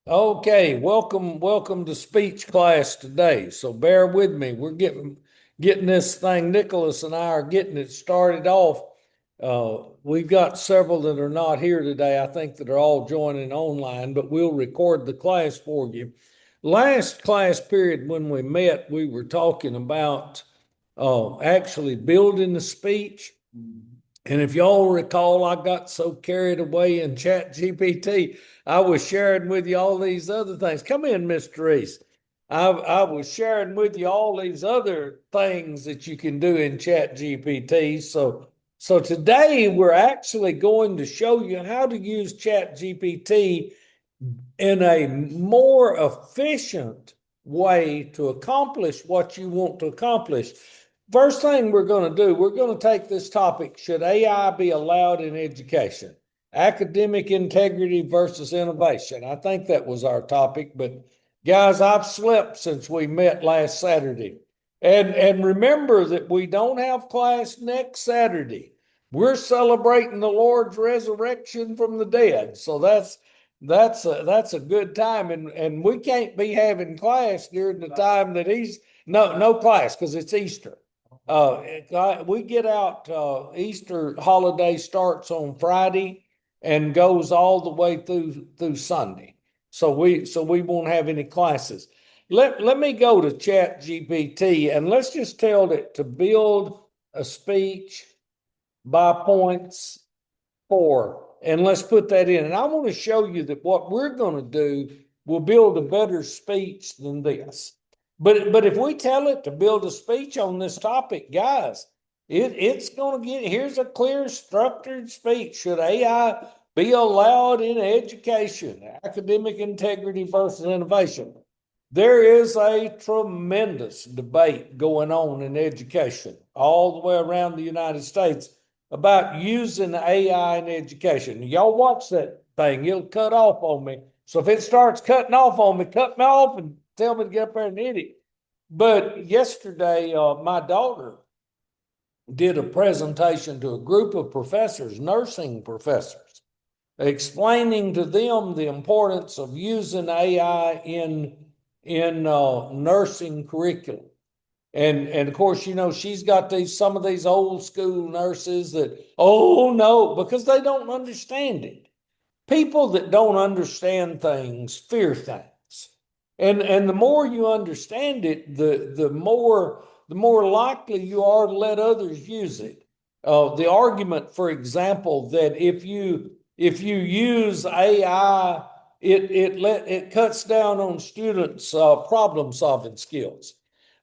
Okay, welcome to speech class today. So bear with me. We're getting this thing. Nicholas and I are getting it started off. We've got several that are not here today. I think that are all joining online, but we'll record the class for you. Last class period when we met, we were talking about actually building the speech. And if y'all recall, I got so carried away in Chat GPT, I was sharing with you all these other things. Come in, Mr. Reese. I was sharing with you all these other things that you can do in Chat GPT. So today we're actually going to show you how to use Chat GPT in a more efficient way to accomplish what you want to accomplish. First thing we're going to do, we're going to take this topic: should AI be allowed in education? Academic integrity versus innovation. I think that was our topic, but guys, I've slept since we met last Saturday. And remember that we don't have class next Saturday. We're celebrating the Lord's resurrection from the dead. So that's a good time, and we can't be having class during the time that he's no class because it's Easter. We get out. Easter holiday starts on Friday and goes all the way through Sunday. So we won't have any classes. Let me go to Chat GPT and let's just tell it to build a speech by points for, and let's put that in. And I want to show you that what we're going to do will build a better speech than this. But if we tell it to build a speech on this topic, guys, it's going to get, here's a clear structured speech. Should AI be allowed in education? Academic integrity versus innovation. There is a tremendous debate going on in education all the way around the United States about using AI in education. Y'all watch that thing, it'll cut off on me. So if it starts cutting off on me, cut me off and tell me to get up there and hit it. But yesterday, my daughter did a presentation to a group of professors, nursing professors, explaining to them the importance of using AI in nursing curriculum. And of course, she's got some of these old school nurses that, oh no, because they don't understand it. People that don't understand things fear things. And the more you understand it, the more likely you are to let others use it. The argument, for example, that if you use AI, it cuts down on students' problem solving skills.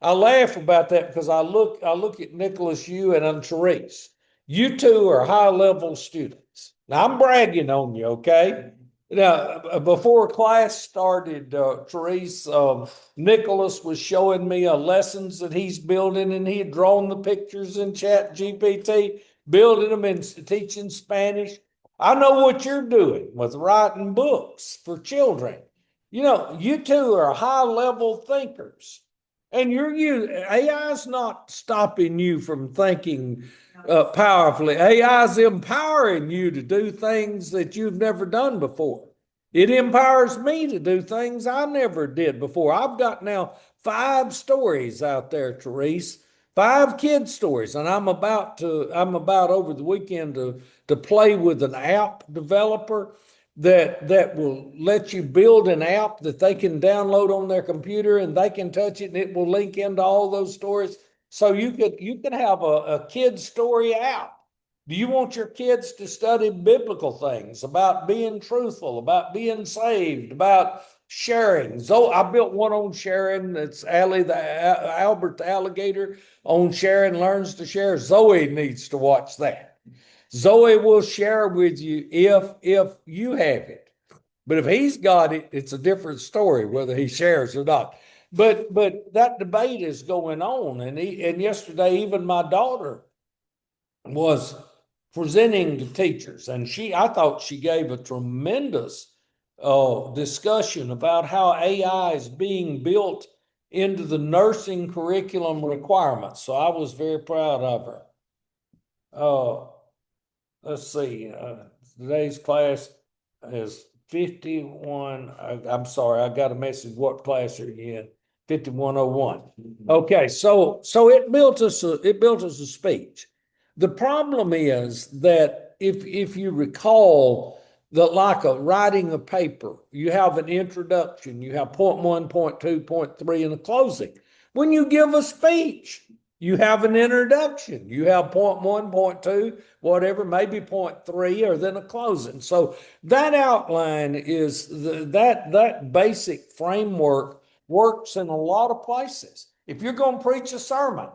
I laugh about that because I look at Nicholas, you, and I'm Therese. You two are high level students. Now I'm bragging on you, okay? Now, before class started, Therese, Nicholas was showing me lessons that he's building, and he had drawn the pictures in Chat GPT, building them and teaching Spanish. I know what you're doing with writing books for children. You two are high level thinkers. And AI is not stopping you from thinking powerfully. AI is empowering you to do things that you've never done before. It empowers me to do things I never did before. I've got now 5 stories out there, Therese, 5 kid stories, and I'm about over the weekend to play with an app developer that will let you build an app that they can download on their computer and they can touch it and it will link into all those stories. So you could have a kid story app. Do you want your kids to study biblical things about being truthful, about being saved, about sharing? So I built one on sharing. That's Allie, Albert the alligator, on sharing learns to share. Zoe needs to watch that. Zoe will share with you if you have it. But if he's got it, it's a different story whether he shares or not. But that debate is going on, and yesterday even my daughter was presenting to teachers, and I thought she gave a tremendous discussion about how AI is being built into the nursing curriculum requirements. So I was very proud of her. Uh, let's see. Today's class is 51, I'm sorry, I got a message. What class are you in? 5101. Okay, so it built us a speech. The problem is that if you recall that, like writing a paper, you have an introduction, you have point one, point two, point three, and a closing. When you give a speech, you have an introduction, you have point one, point two, whatever, maybe point three, or then a closing. So that outline is that basic framework works in a lot of places. If you're going to preach a sermon,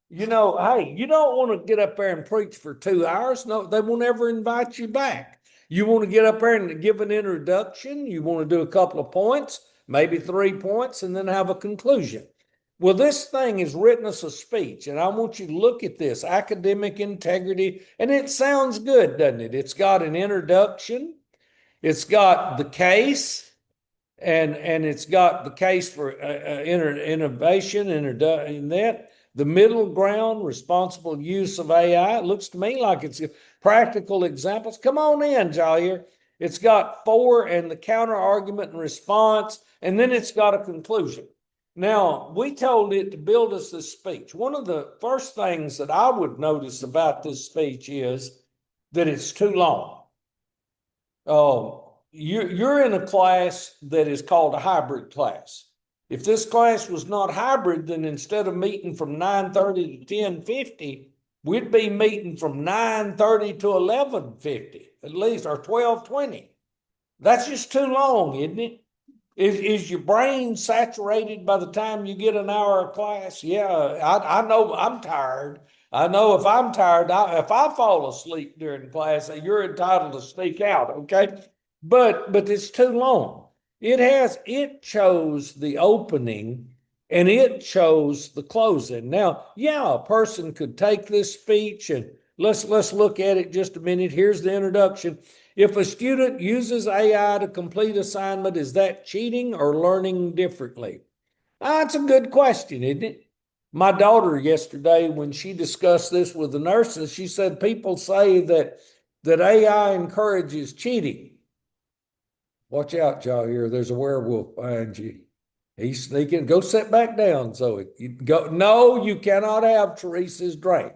hey, you don't want to get up there and preach for 2 hours. No, they won't ever invite you back. You want to get up there and give an introduction. You want to do a couple of points, maybe 3 points, and then have a conclusion. Well, this thing is written as a speech, and I want you to look at this academic integrity, and it sounds good, doesn't it? It's got an introduction, it's got the case, and it's got the case for innovation, and that the middle ground, responsible use of AI. It looks to me like it's practical examples. Come on in, Jair. It's got for and the counter argument and response, and then it's got a conclusion. Now, we told it to build us this speech. One of the first things that I would notice about this speech is that it's too long. You're in a class that is called a hybrid class. If this class was not hybrid, then instead of meeting from 9:30 to 10:50, we'd be meeting from 9:30 to 11:50 at least, or 12:20. That's just too long, isn't it? Is your brain saturated by the time you get an hour of class? Yeah, I know I'm tired. I know if I'm tired, if I fall asleep during class, you're entitled to speak out, okay? But it's too long. It chose the opening and it chose the closing. Now, yeah, a person could take this speech and let's look at it just a minute. Here's the introduction. If a student uses AI to complete assignment, is that cheating or learning differently? That's a good question, isn't it? My daughter yesterday, when she discussed this with the nurses, she said people say that AI encourages cheating. Watch out, Jair. There's a werewolf behind you. He's sneaking. Go sit back down, Zoe. No, you cannot have Teresa's drink.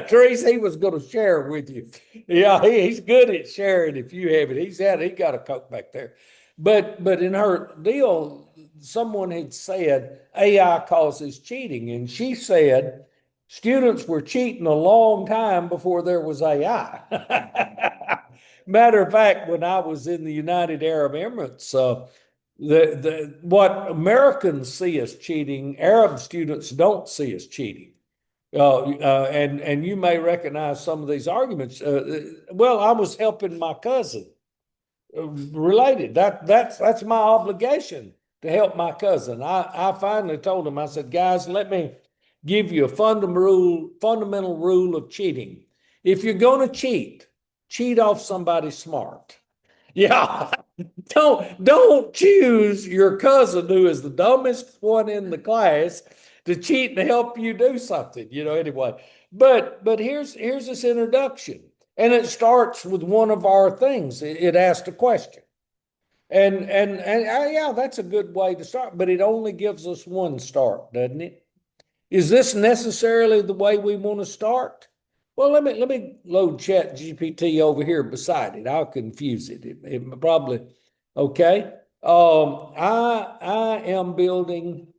Teresa, he was going to share with you. Yeah, he's good at sharing if you have it. He got a Coke back there. But in her deal, someone had said AI causes cheating. And she said students were cheating a long time before there was AI. Matter of fact, when I was in the United Arab Emirates, what Americans see as cheating, Arab students don't see as cheating. And you may recognize some of these arguments. Well, I was helping my cousin. Related. That's my obligation to help my cousin. I finally told him. I said, guys, let me give you a fundamental rule of cheating. If you're going to cheat off somebody smart. Yeah. Don't choose your cousin who is the dumbest one in the class to cheat and help you do something, anyway. But here's this introduction. And it starts with one of our things. It asks a question. And yeah, that's a good way to start, but it only gives us one start, doesn't it? Is this necessarily the way we want to start? Well, let me load Chat GPT over here beside it. I'll confuse it. It probably okay. I am building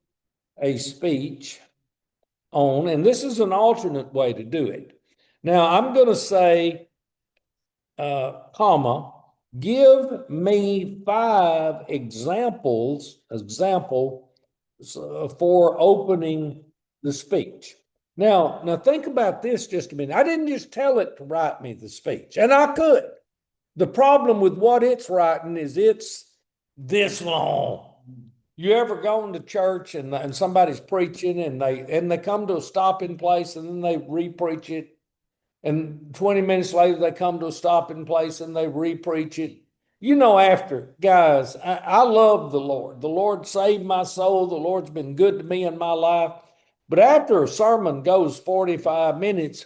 a speech on, and this is an alternate way to do it. Now I'm going to say, comma, give me 5 example for opening the speech. Now think about this just a minute. I didn't just tell it to write me the speech, and I could. The problem with what it's writing is it's this long. You ever gone to church and somebody's preaching and they come to a stopping place and then they re-preach it, and 20 minutes later they come to a stopping place and they re-preach it? After, guys, I love the Lord. The Lord saved my soul. The Lord's been good to me in my life. But after a sermon goes 45 minutes,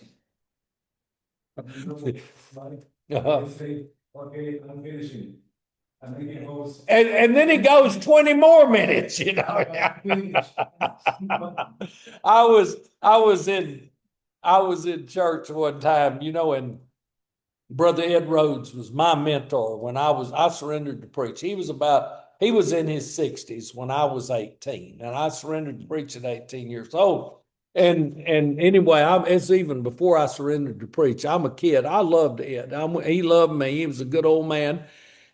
Okay, I'm finishing. And then it goes 20 more minutes, you know. I was in church one time, you know, and Brother Ed Rhodes was my mentor when I surrendered to preach. He was in his 60s when I was 18, and I surrendered to preach at 18 years old. And anyway, it's even before I surrendered to preach. I'm a kid. I loved Ed. He loved me. He was a good old man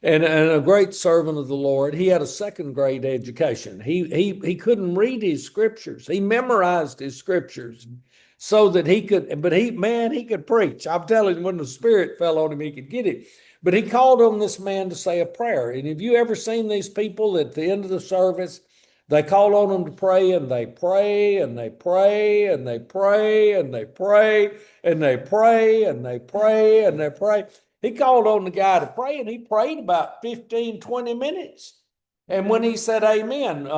and a great servant of the Lord. He had a second grade education. He couldn't read his scriptures. He memorized his scriptures so that he could, but he could preach. I'm telling you, when the Spirit fell on him, he could get it. But he called on this man to say a prayer. And have you ever seen these people at the end of the service? They call on them to pray, and they pray, and they pray, and they pray, and they pray, and they pray, and they pray, and they pray. He called on the guy to pray, and he prayed about 15, 20 minutes. And when he said amen,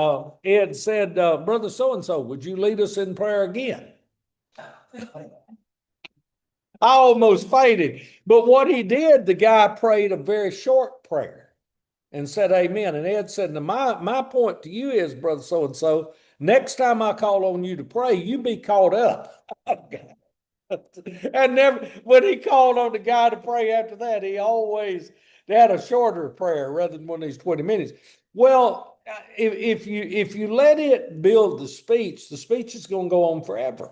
Ed said, Brother so-and-so, would you lead us in prayer again? I almost fainted. But what he did, the guy prayed a very short prayer and said amen. And Ed said, now my point to you is, Brother so-and-so, next time I call on you to pray, you be caught up. And never, when he called on the guy to pray after that, he always had a shorter prayer rather than one of these 20 minutes. Well, if you let it build the speech is going to go on forever.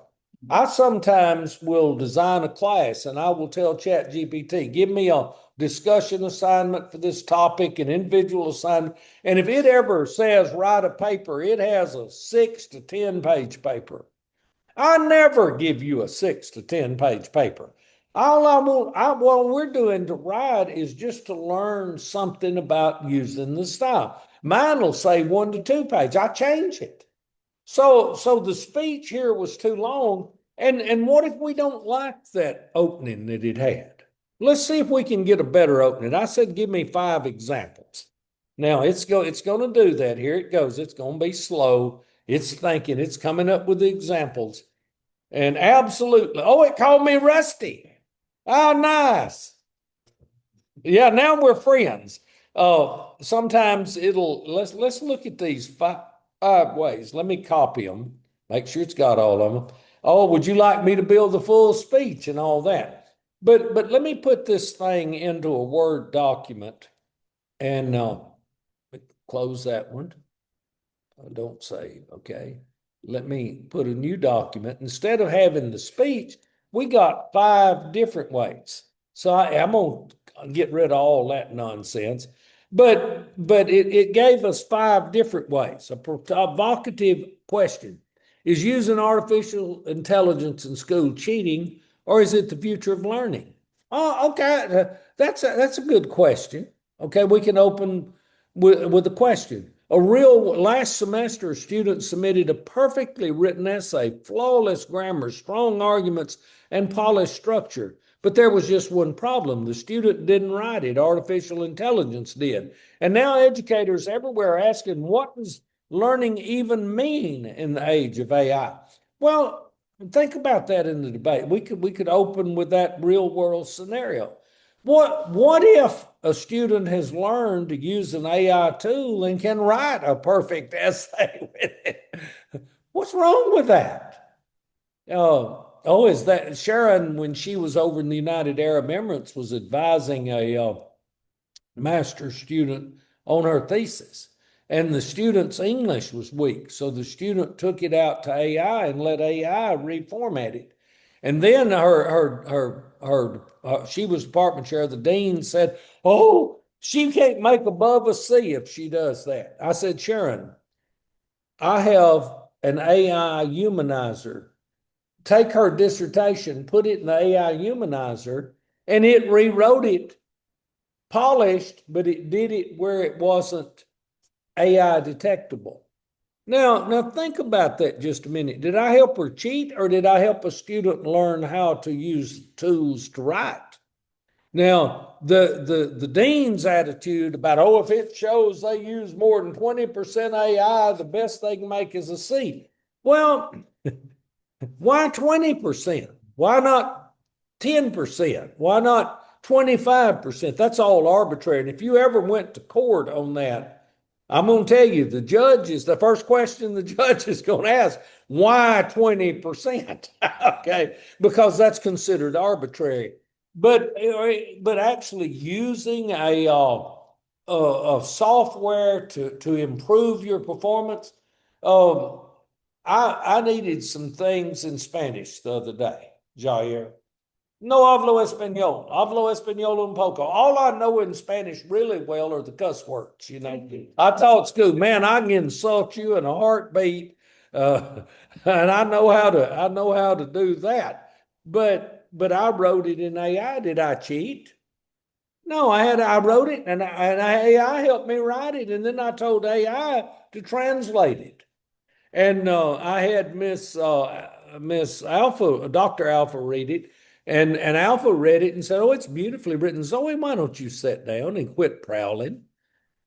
I sometimes will design a class and I will tell ChatGPT, give me a discussion assignment for this topic, an individual assignment. And if it ever says write a paper, it has a 6 to 10 page paper. I never give you a 6 to 10 page paper. What we're doing to write is just to learn something about using the style. Mine will say 1 to 2 page. I change it. So the speech here was too long. And what if we don't like that opening that it had? Let's see if we can get a better opening. I said, give me 5 examples. Now it's going to do that. Here it goes. It's going to be slow. It's thinking. It's coming up with the examples. And absolutely. Oh, it called me Rusty. Oh, nice. Yeah, now we're friends. Sometimes let's look at these 5 ways. Let me copy them. Make sure it's got all of them. Oh, would you like me to build the full speech and all that? But let me put this thing into a Word document and close that one. Don't save, okay? Let me put a new document. Instead of having the speech, we got 5 different ways. So I'm going to get rid of all that nonsense. But it gave us 5 different ways. A provocative question. Is using artificial intelligence in school cheating, or is it the future of learning? Oh, okay. That's a good question. Okay, we can open with a question. Last semester, students submitted a perfectly written essay, flawless grammar, strong arguments, and polished structure. But there was just one problem. The student didn't write it. Artificial intelligence did. And now educators everywhere are asking, what does learning even mean in the age of AI? Well, think about that in the debate. We could open with that real world scenario. What if a student has learned to use an AI tool and can write a perfect essay with it? What's wrong with that? Is that Sharon, when she was over in the United Arab Emirates, was advising a master's student on her thesis, and the student's English was weak. So the student took it out to AI and let AI reformat it. And then she was department chair. The dean said, "Oh, she can't make above a C if she does that." I said, "Sharon, I have an AI humanizer. Take her dissertation, put it in the AI humanizer, and it rewrote it, polished, but it did it where it wasn't AI detectable." Now think about that just a minute. Did I help her cheat, or did I help a student learn how to use tools to write? Now, the dean's attitude about, if it shows they use more than 20% AI, the best they can make is a C. Well, why 20%? Why not 10%? Why not 25%. That's all arbitrary. And if you ever went to court on that, I'm going to tell you, the first question the judge is going to ask, why 20%? Okay, because that's considered arbitrary. But actually using a software to improve your performance, um, I needed some things in Spanish the other day, Jair. No hablo español. Hablo español un poco. All I know in Spanish really well are the cuss words. I taught school. Man, I can insult you in a heartbeat, uh, and I know how to do that. But I wrote it in AI. Did I cheat? No, I wrote it, and AI helped me write it, and then I told AI to translate it. And I had Miss Alpha, Dr. Alpha read it, and Alpha read it and said, "Oh, it's beautifully written. Zoe, why don't you sit down and quit prowling?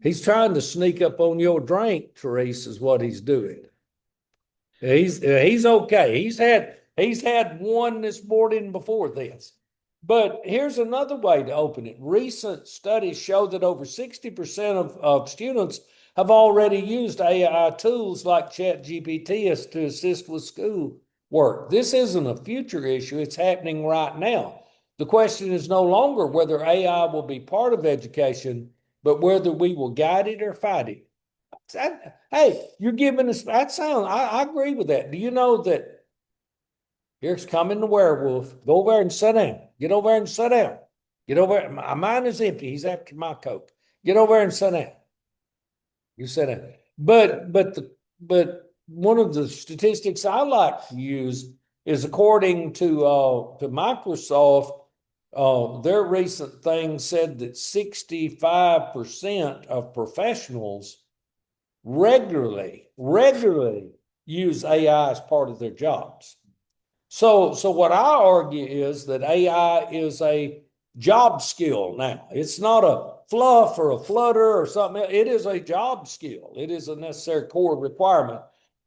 He's trying to sneak up on your drink, Therese, is what he's doing." He's okay. He's had one this morning before this. But here's another way to open it. Recent studies show that over 60% of students have already used AI tools like ChatGPT to assist with school work. This isn't a future issue, it's happening right now. The question is no longer whether AI will be part of education, but whether we will guide it or fight it. Hey, you're giving us that sound. I agree with that. Do you know that here's coming the werewolf? Go over and sit down. Get over and sit down. Get over. My mind is empty. He's after my coke. Get over and sit down. You sit down. But one of the statistics I like to use is according to Microsoft, their recent thing said that 65% of professionals regularly use AI as part of their jobs. So what I argue is that AI is a job skill now. It's not a fluff or a flutter or something. It is a job skill. It is a necessary core requirement.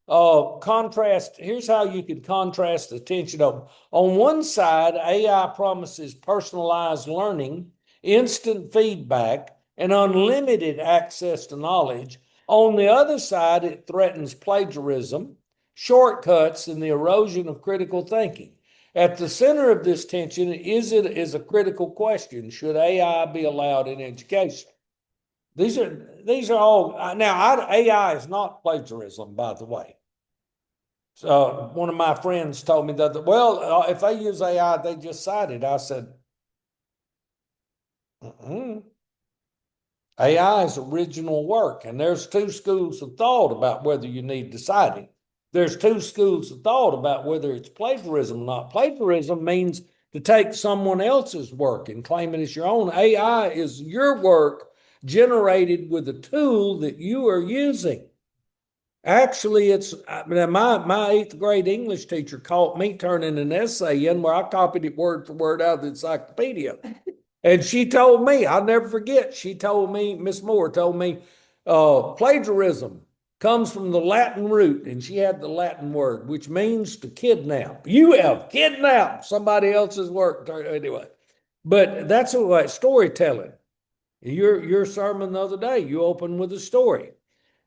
Here's how you could contrast attention. On one side, AI promises personalized learning, instant feedback, and unlimited access to knowledge. On the other side, it threatens plagiarism, shortcuts, and the erosion of critical thinking. At the center of this tension is a critical question. Should AI be allowed in education? These are all now. AI is not plagiarism, by the way. So one of my friends told me that, well, if they use AI, they just cite it. I said, AI is original work, and there's two schools of thought about whether you need to cite it. There's two schools of thought about whether it's plagiarism or not. Plagiarism means to take someone else's work and claim it as your own. AI is your work generated with a tool that you are using. Actually, my eighth grade English teacher caught me turning an essay in where I copied it word for word out of the encyclopedia. And she told me, I'll never forget, she told me, Miss Moore told me, plagiarism comes from the Latin root, and she had the Latin word, which means to kidnap. You have kidnapped somebody else's work. Anyway, but that's what storytelling. Your sermon the other day, you opened with a story.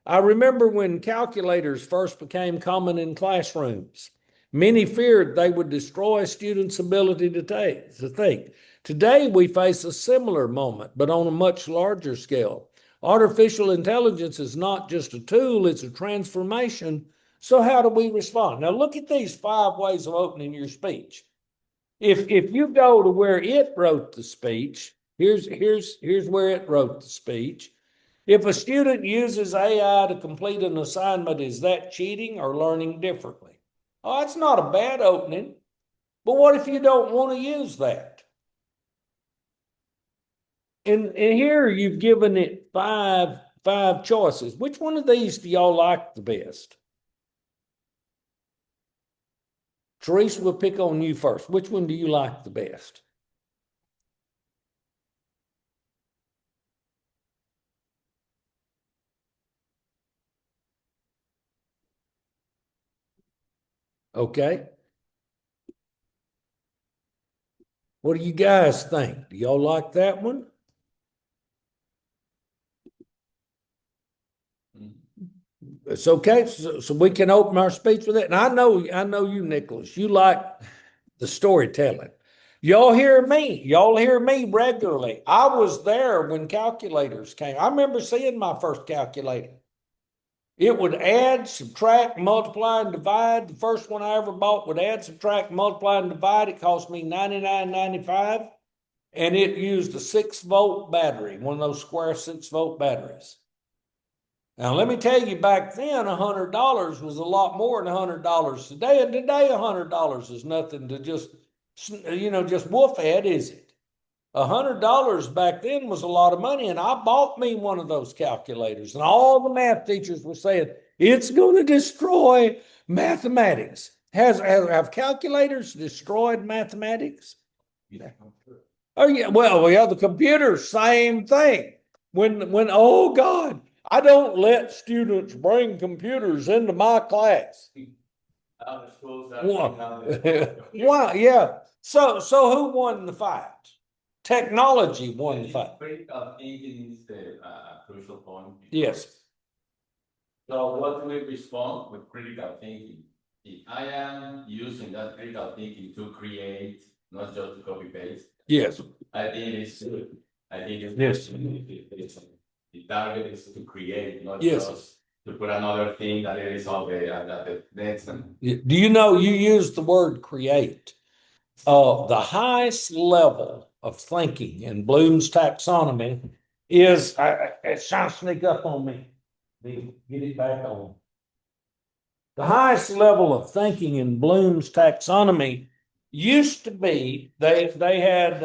I remember when calculators first became common in classrooms. Many feared they would destroy students' ability to think. Today, we face a similar moment, but on a much larger scale. Artificial intelligence is not just a tool, it's a transformation. So, how do we respond? Now, look at these 5 ways of opening your speech. If you go to where it wrote the speech, here's where it wrote the speech. If a student uses AI to complete an assignment, is that cheating or learning differently? Oh, that's not a bad opening. But what if you don't want to use that? And here you've given it five choices. Which one of these do y'all like the best? Teresa, will pick on you first. Which one do you like the best? Okay. What do you guys think? Do y'all like that one? It's okay. So we can open our speech with it. And I know you, Nicholas, you like the storytelling. Y'all hear me. Y'all hear me regularly. I was there when calculators came. I remember seeing my first calculator. It would add, subtract, multiply, and divide. The first one I ever bought would add, subtract, multiply, and divide. It cost me $99.95. And it used a 6-volt battery, one of those square 6-volt batteries. Now, let me tell you, back then, $100 was a lot more than $100 today. And today, $100 is nothing to just wolf at, is it? $100 back then was a lot of money. And I bought me one of those calculators. And all the math teachers were saying, it's going to destroy mathematics. Have calculators destroyed mathematics? Yeah. Oh, yeah. Well, yeah, the computer, same thing. Oh God, I don't let students bring computers into my class. Wow, yeah. So who won the fight? Technology won the fight. Critical thinking is the crucial point. Yes. So what do we respond with critical thinking? If I am using that critical thinking to create, not just to copy paste. Yes. I think it's yes. The target is to create, not yes. just to put another thing that it is okay at the next. Do you know you use the word create? The highest level of thinking in Bloom's taxonomy is it's trying to sneak up on me. Get it back on. The highest level of thinking in Bloom's taxonomy used to be they had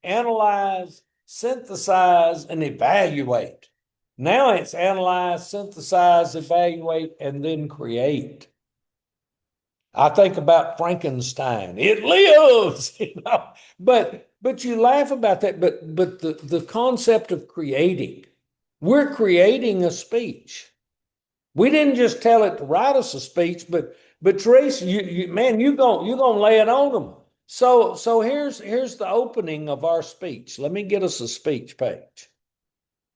analyze, synthesize, and evaluate. Now it's analyze, synthesize, evaluate, and then create. I think about Frankenstein. It lives, But you laugh about that. But the concept of creating, we're creating a speech. We didn't just tell it to write us a speech, but Teresa, you're gonna lay it on them. So here's the opening of our speech. Let me get us a speech page.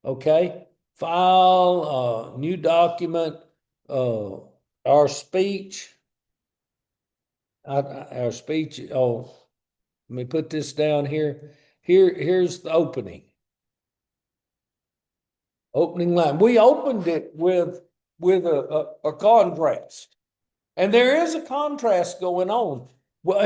Okay, file, new document, our speech. Our speech. Oh, let me put this down here. Here's the opening. Opening line. We opened it with a contrast, and there is a contrast going on. Well,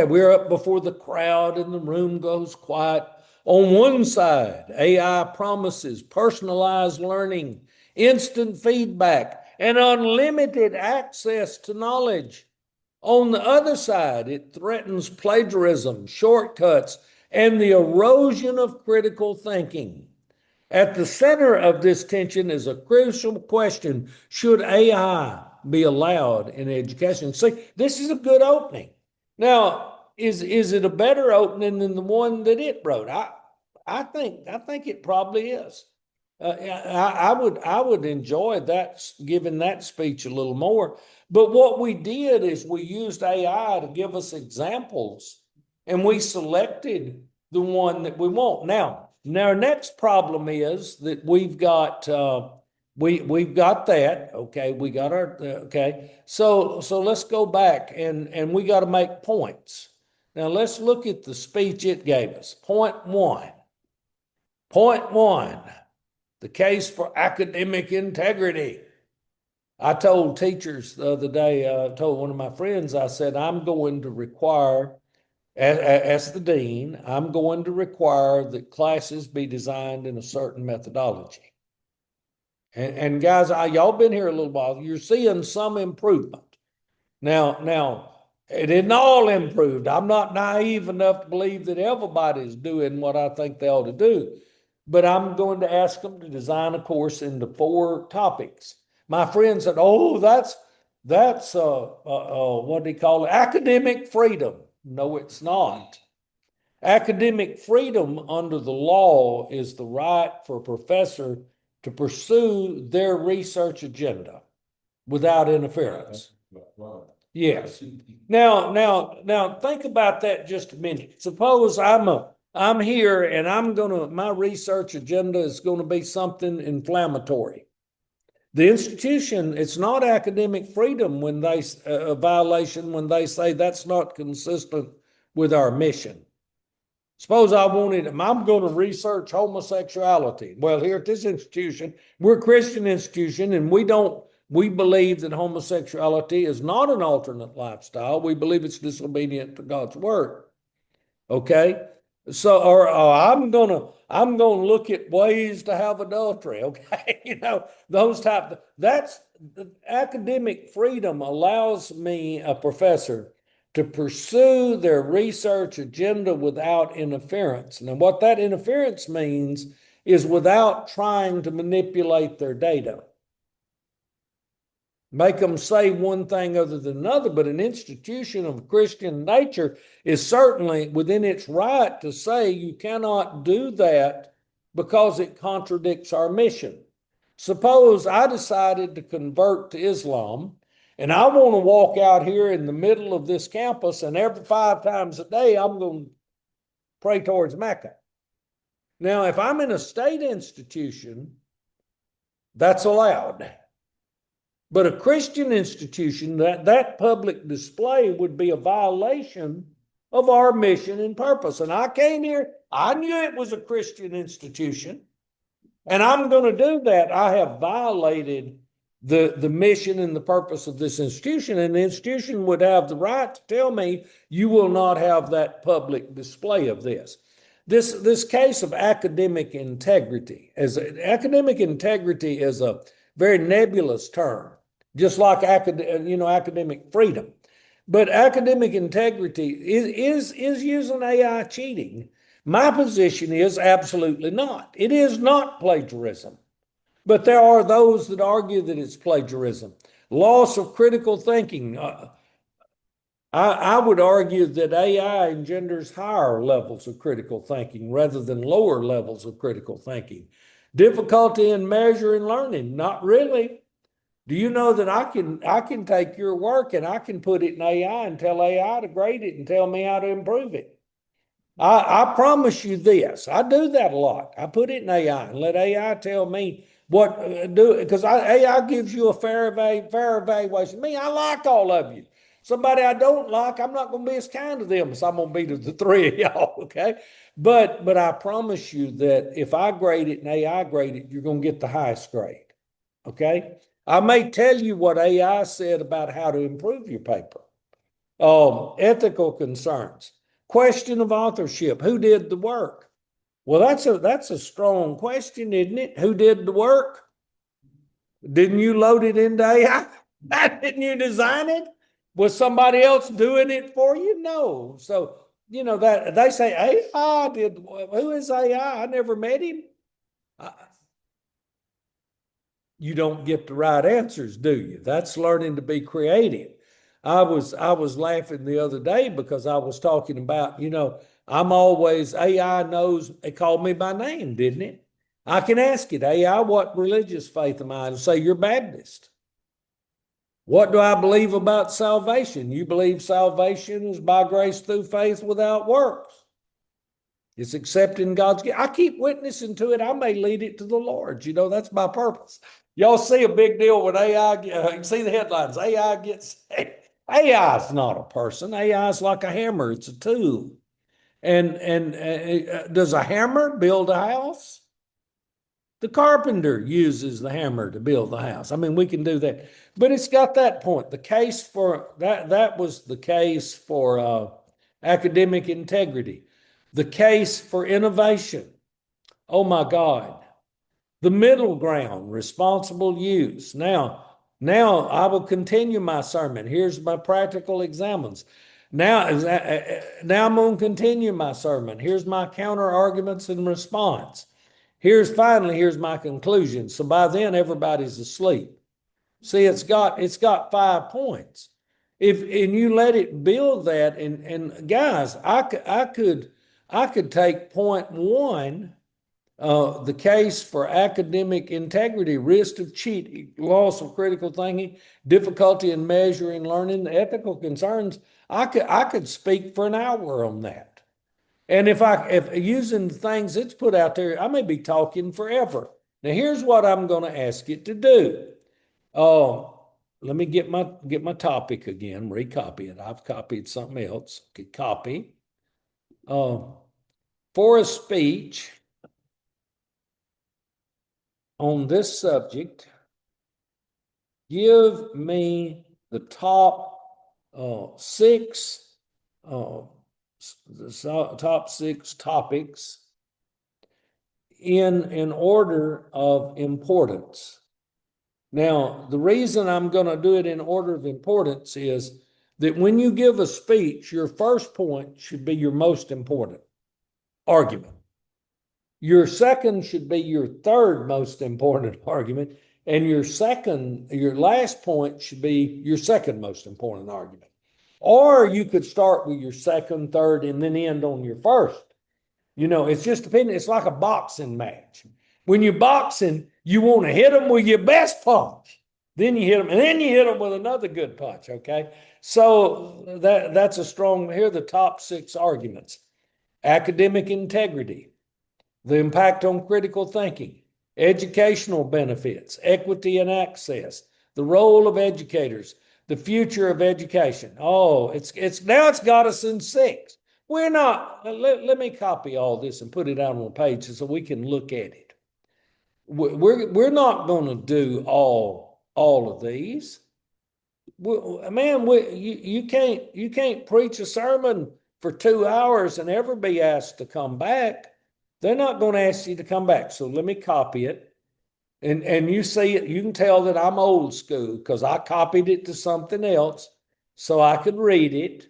we're up before the crowd, and the room goes quiet. On one side, AI promises personalized learning, instant feedback, and unlimited access to knowledge. On the other side, it threatens plagiarism, shortcuts, and the erosion of critical thinking. At the center of this tension is a crucial question: should AI be allowed in education? See, this is a good opening. Now, is it a better opening than the one that it wrote? I think it probably is. I would enjoy that, giving that speech a little more. But what we did is we used AI to give us examples, and we selected the one that we want. Now our next problem is that we've got that. Okay, we got our okay. So let's go back and we got to make points. Now let's look at the speech it gave us. Point one. The case for academic integrity. I told teachers the other day, I told one of my friends, I said, I'm going to require, as the dean, I'm going to require that classes be designed in a certain methodology. And guys, y'all been here a little while. You're seeing some improvement. Now, it isn't all improved. I'm not naive enough to believe that everybody's doing what I think they ought to do. But I'm going to ask them to design a course into 4 topics. My friend said, "Oh, that's what do you call it? Academic freedom." No, it's not. Academic freedom under the law is the right for a professor to pursue their research agenda without interference. Yes. Now think about that just a minute. Suppose I'm here and my research agenda is gonna be something inflammatory. The institution, it's not academic freedom when a violation when they say that's not consistent with our mission. Suppose I'm going to research homosexuality. Well, here at this institution, we're a Christian institution, and we believe that homosexuality is not an alternate lifestyle. We believe it's disobedient to God's word. Okay. So, or I'm gonna look at ways to have adultery. Okay. Those that's academic freedom allows me, a professor, to pursue their research agenda without interference. Now, what that interference means is without trying to manipulate their data, make them say one thing other than another. But an institution of Christian nature is certainly within its right to say you cannot do that because it contradicts our mission. Suppose I decided to convert to Islam and I want to walk out here in the middle of this campus, and every 5 times a day I'm going to pray towards Mecca. Now, if I'm in a state institution, that's allowed. But a Christian institution, that public display would be a violation of our mission and purpose. And I came here, I knew it was a Christian institution, and I'm going to do that. I have violated the mission and the purpose of this institution, and the institution would have the right to tell me you will not have that public display of this. This case of academic integrity, academic integrity is a very nebulous term, just like academic freedom. But academic integrity is using AI cheating. My position is absolutely not. It is not plagiarism. But there are those that argue that it's plagiarism. Loss of critical thinking. I would argue that AI engenders higher levels of critical thinking rather than lower levels of critical thinking. Difficulty in measuring learning. Not really. Do you know that I can take your work and I can put it in AI and tell AI to grade it and tell me how to improve it? I promise you this. I do that a lot. I put it in AI and let AI tell me what do, because AI gives you a fair evaluation. Me, I like all of you. Somebody I don't like, I'm not going to be as kind to them as I'm going to be to the three of y'all. Okay, but I promise you that if I grade it and AI grade it, you're going to get the highest grade. Okay, I may tell you what AI said about how to improve your paper. Ethical concerns. Question of authorship. Who did the work? Well, that's a strong question, isn't it? Who did the work? Didn't you load it into AI? Didn't you design it? Was somebody else doing it for you? No. So, that they say AI did. Who is AI? I never met him. You don't get the right answers, do you? That's learning to be creative. I was laughing the other day because I was talking about, I'm always AI knows it called me by name, didn't it? I can ask it, AI, what religious faith am I? And say you're Baptist. What do I believe about salvation? You believe salvation is by grace through faith without works. It's accepting God's gift. I keep witnessing to it. I may lead it to the Lord. That's my purpose. Y'all see a big deal with AI. You can see the headlines. AI gets AI is not a person. AI is like a hammer. It's a tool. And does a hammer build a house? The carpenter uses the hammer to build the house. I mean, we can do that, but it's got that point. The case for that was the case for academic integrity. The case for innovation. Oh my God. The middle ground, responsible use. Now I will continue my sermon. Here's my practical examples. Now I'm going to continue my sermon. Here's my counter arguments and response. Here's my conclusion. So by then everybody's asleep. See, it's got 5 points. And you let it build that, and guys, I could take point 1 The case for academic integrity, risk of cheating, loss of critical thinking, difficulty in measuring learning, ethical concerns. I could speak for an hour on that. And if using the things that's put out there, I may be talking forever. Now, here's what I'm going to ask you to do. Let me get my topic again, recopy it. I've copied something else. Okay, copy. For a speech on this subject, give me the top six top six topics in order of importance. Now, the reason I'm going to do it in order of importance is that when you give a speech, your first point should be your most important argument. Your second should be your third most important argument, and your last point should be your second most important argument. Or you could start with your second, third, and then end on your first. It's just depending. It's like a boxing match. When you're boxing, you want to hit them with your best punch. Then you hit them, and then you hit them with another good punch. Okay. So that's a strong, here are the top six arguments. Academic integrity, the impact on critical thinking, educational benefits, equity and access, the role of educators, the future of education. Oh, it's now it's got us in six. We're not, let me copy all this and put it out on a page so we can look at it. We're not going to do all of these. Man, you can't preach a sermon for 2 hours and ever be asked to come back. They're not going to ask you to come back. So let me copy it. And you see it, you can tell that I'm old school because I copied it to something else so I could read it.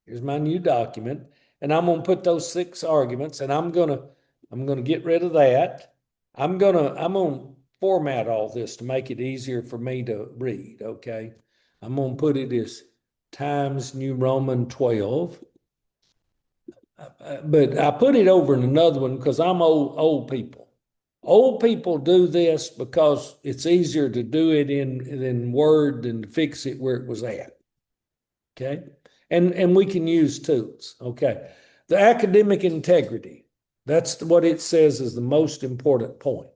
Here's my new document. And I'm going to put those six arguments, and I'm going to get rid of that. I'm going to format all this to make it easier for me to read, okay? I'm going to put it as Times New Roman 12. But I put it over in another one because I'm old people. Old people do this because it's easier to do it in Word than to fix it where it was at. Okay. And we can use tools. Okay. The academic integrity. That's what it says is the most important point.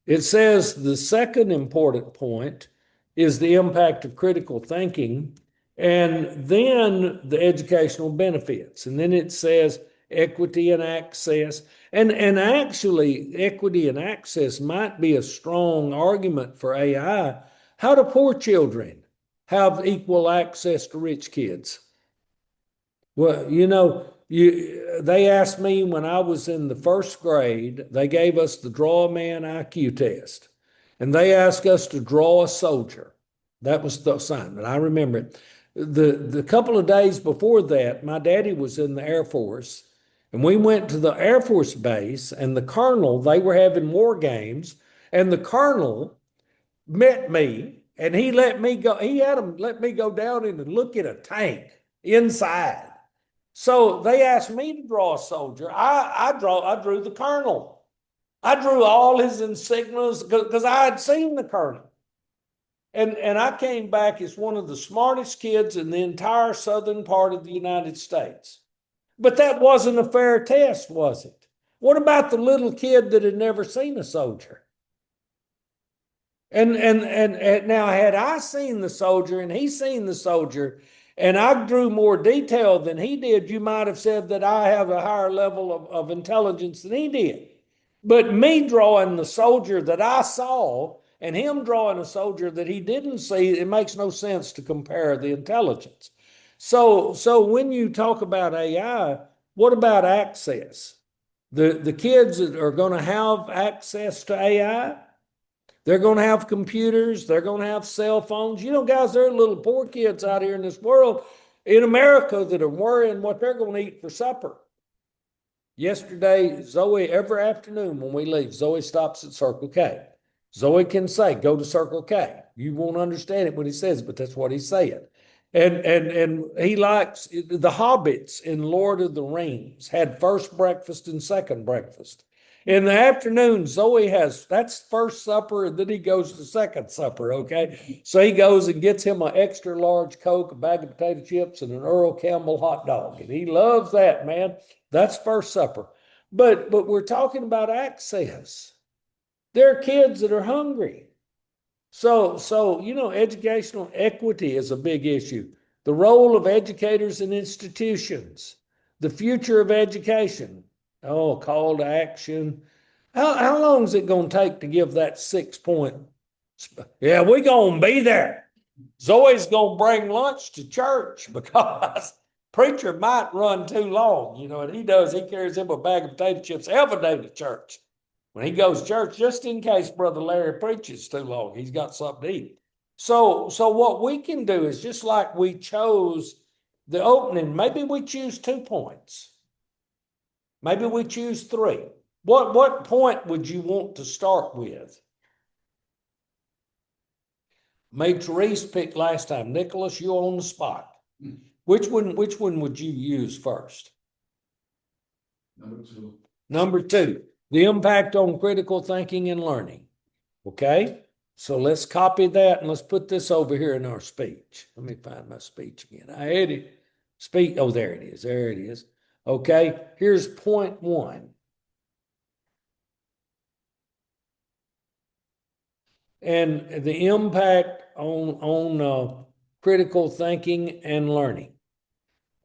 It says the second important point is the impact of critical thinking, and then the educational benefits. And then it says equity and access. And actually, equity and access might be a strong argument for AI. How do poor children have equal access to rich kids? Well, they asked me when I was in the first grade, they gave us the draw a man IQ test, and they asked us to draw a soldier. That was the assignment. I remember it. The couple of days before that, my daddy was in the Air Force, and we went to the Air Force base, and the colonel, they were having war games, and the colonel met me, and he let me go. He had them let me go down in and look at a tank inside. So they asked me to draw a soldier. I drew the colonel. I drew all his insignias because I had seen the colonel. And I came back as one of the smartest kids in the entire southern part of the United States. But that wasn't a fair test, was it? What about the little kid that had never seen a soldier? And now, had I seen the soldier and he seen the soldier, and I drew more detail than he did, you might have said that I have a higher level of intelligence than he did. But me drawing the soldier that I saw and him drawing a soldier that he didn't see, it makes no sense to compare the intelligence. So when you talk about AI, what about access? The kids that are going to have access to AI, they're going to have computers. They're going to have cell phones. Guys, there are little poor kids out here in this world, in America, that are worrying what they're going to eat for supper. Yesterday, Zoe, every afternoon when we leave, Zoe stops at Circle K. Zoe can say, go to Circle K. You won't understand it when he says it, but that's what he's saying. And he likes the hobbits in Lord of the Rings had first breakfast and second breakfast. In the afternoon, Zoe that's first supper, and then he goes to second supper. Okay. So he goes and gets him an extra large Coke, a bag of potato chips, and an Earl Campbell hot dog. And he loves that, man. That's first supper. But we're talking about access. There are kids that are hungry. So, educational equity is a big issue. The role of educators and institutions, the future of education. Oh, call to action. How long is it going to take to give that 6 point? Yeah, we're going to be there. Zoe's going to bring lunch to church because preacher might run too long, and he carries him a bag of potato chips every day to church. When he goes to church, just in case Brother Larry preaches too long, he's got something to eat. So what we can do is just like we chose the opening, maybe we choose 2 points. Maybe we choose 3. What point would you want to start with? Made Therese pick last time. Nicholas, you're on the spot. Which one would you use first? Number 2. Number 2, the impact on critical thinking and learning. Okay, so let's copy that and let's put this over here in our speech. Let me find my speech again. I had it. Speak. Oh, there it is. There it is. Okay, here's point 1. And the impact on critical thinking and learning.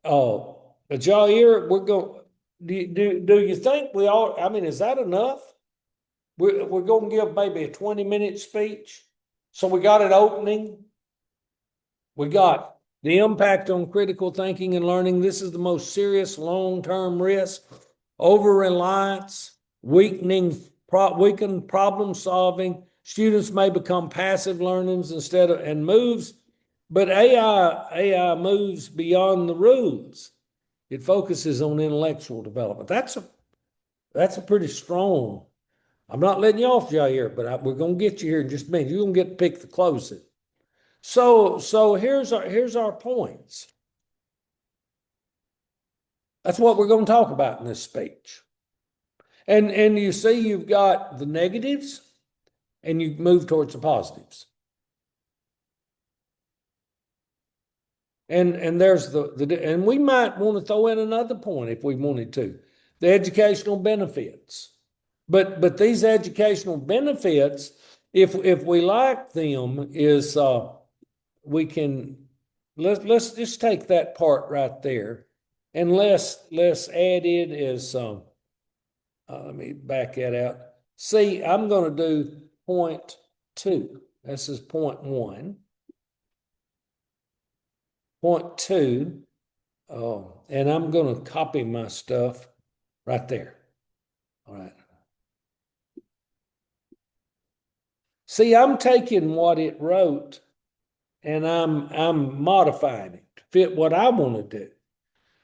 Oh, Jair, we're going. Do you think we all? I mean, is that enough? We're going to give maybe a 20-minute speech. So we got an opening. We got the impact on critical thinking and learning. This is the most serious long-term risk. Over-reliance, weakened problem solving. Students may become passive learners and moves, but AI moves beyond the rules. It focuses on intellectual development. That's a pretty strong. I'm not letting you off, Jair, but we're going to get you here in just a minute. You're going to get to pick the closing. So here's our points. That's what we're going to talk about in this speech. And you see, you've got the negatives, and you move towards the positives. And there's and we might want to throw in another point if we wanted to, the educational benefits. But these educational benefits, if we like them, is we can let's just take that part right there, and let's add it as let me back that out. See, I'm going to do point 2. This is point 1. Point 2. Oh, and I'm going to copy my stuff right there. All right. See, I'm taking what it wrote and I'm modifying it to fit what I want to do.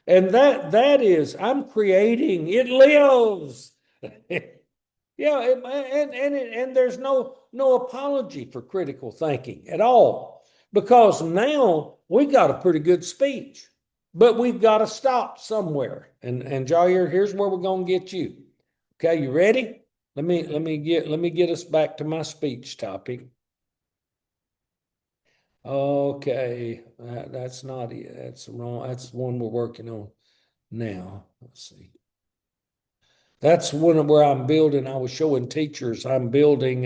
And that is, I'm creating, it lives. Yeah, and there's no apology for critical thinking at all, because now we got a pretty good speech, but we've got to stop somewhere. And Jair, here's where we're going to get you. Okay, you ready? Let me get us back to my speech topic. Okay, that's not it. That's wrong. That's the one we're working on now. Let's see. That's one where I'm building. I was showing teachers. I'm building.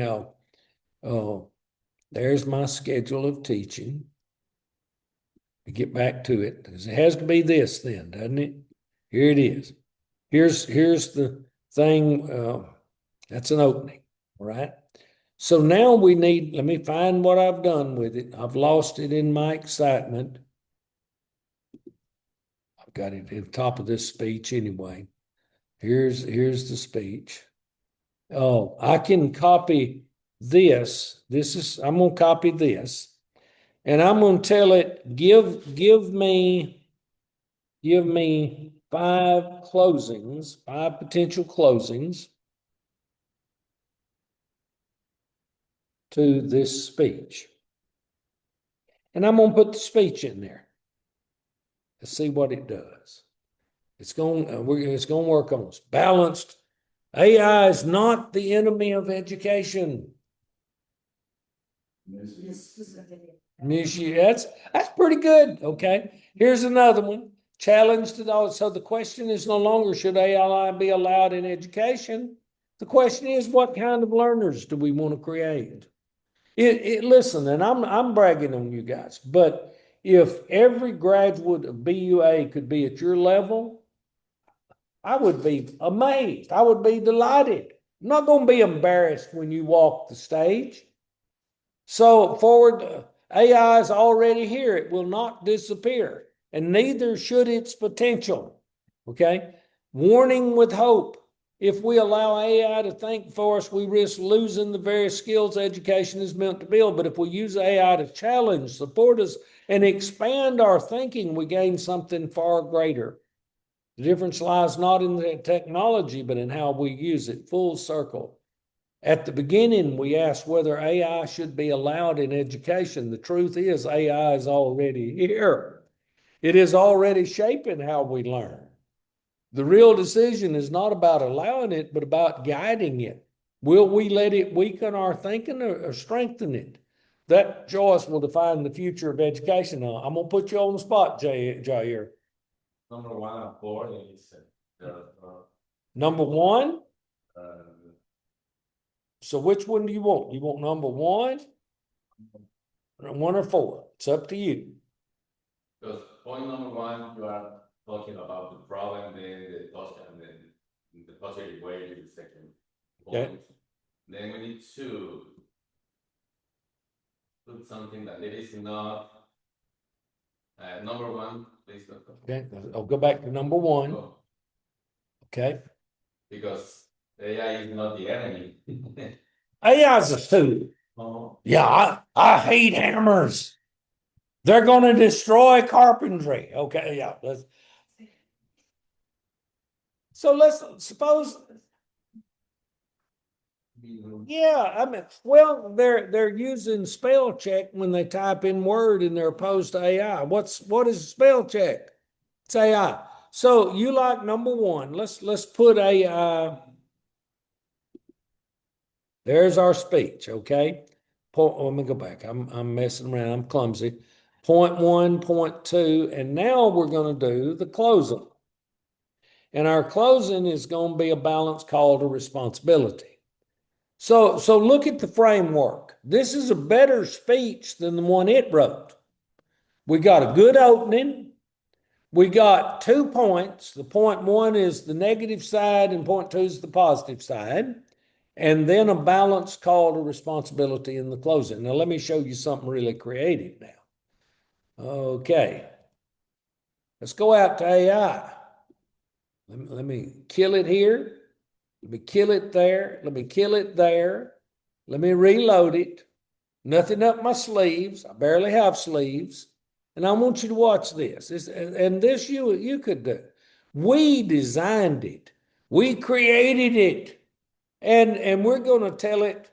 There's my schedule of teaching. To get back to it, because it has to be this, then, doesn't it? Here it is. Here's the thing. That's an opening, all right? So now we need, let me find what I've done with it. I've lost it in my excitement. I've got it at the top of this speech anyway. Here's the speech. Oh, I can copy this. I'm going to copy this. And I'm going to tell it, give me 5 closings, 5 potential closings to this speech. And I'm going to put the speech in there. Let's see what it does. It's going to work on us. Balanced. AI is not the enemy of education. That's pretty good. Okay. Here's another one. Challenge to those. So the question is no longer should AI be allowed in education. The question is what kind of learners do we want to create? Listen, and I'm bragging on you guys, but if every graduate of BUA could be at your level, I would be amazed. I would be delighted. I'm not going to be embarrassed when you walk the stage. So forward, AI is already here. It will not disappear, and neither should its potential. Okay. Warning with hope. If we allow AI to think for us, we risk losing the very skills education is meant to build. But if we use AI to challenge, support us, and expand our thinking, we gain something far greater. The difference lies not in the technology, but in how we use it. Full circle. At the beginning, we asked whether AI should be allowed in education. The truth is, AI is already here. It is already shaping how we learn. The real decision is not about allowing it, but about guiding it. Will we let it weaken our thinking or strengthen it? That choice will define the future of education. Now, I'm going to put you on the spot, Jair. Number 1 and 4 is Number 1? uh, So which one do you want? You want number 1? 1 or 4? It's up to you. because point number 1, you are talking about the problem, then the positive way is the second point. Okay. Then we need to put something that it is not number 1, please. Okay, I'll go back to number 1. Go. Okay. Because AI is not the enemy. AI is a tool. Oh. Yeah, I hate hammers. They're going to destroy carpentry. Okay, yeah. So let's suppose. Yeah, I mean, well, they're using spell check when they type in word and they're opposed to AI. What is spell check? It's AI. So you like number 1. Let's put AI. There's our speech. Okay. Let me go back. I'm messing around. I'm clumsy. Point 1, point 2, and now we're going to do the closing. And our closing is going to be a balanced call to responsibility. So look at the framework. This is a better speech than the one it wrote. We got a good opening. We got 2 points. The point 1 is the negative side and point 2 is the positive side. And then a balanced call to responsibility in the closing. Now, let me show you something really creative now. Okay. Let's go out to AI. Let me kill it here. Let me kill it there. Let me kill it there. Let me reload it. Nothing up my sleeves. I barely have sleeves. And I want you to watch this. And this you could do. We designed it. We created it. And we're going to tell it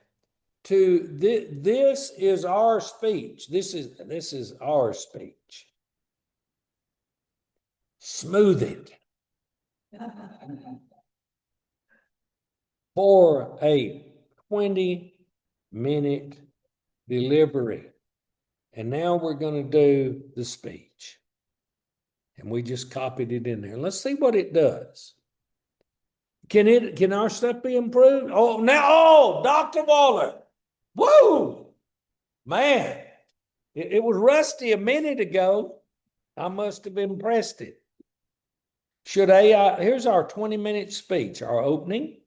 to this is our speech. This is our speech. Smooth it for a 20-minute delivery. And now we're going to do the speech. And we just copied it in there. Let's see what it does. Can our stuff be improved? Oh, Dr. Waller. Woo! Man, it was rusty a minute ago. I must have impressed it. Should AI, here's our 20-minute speech, our opening.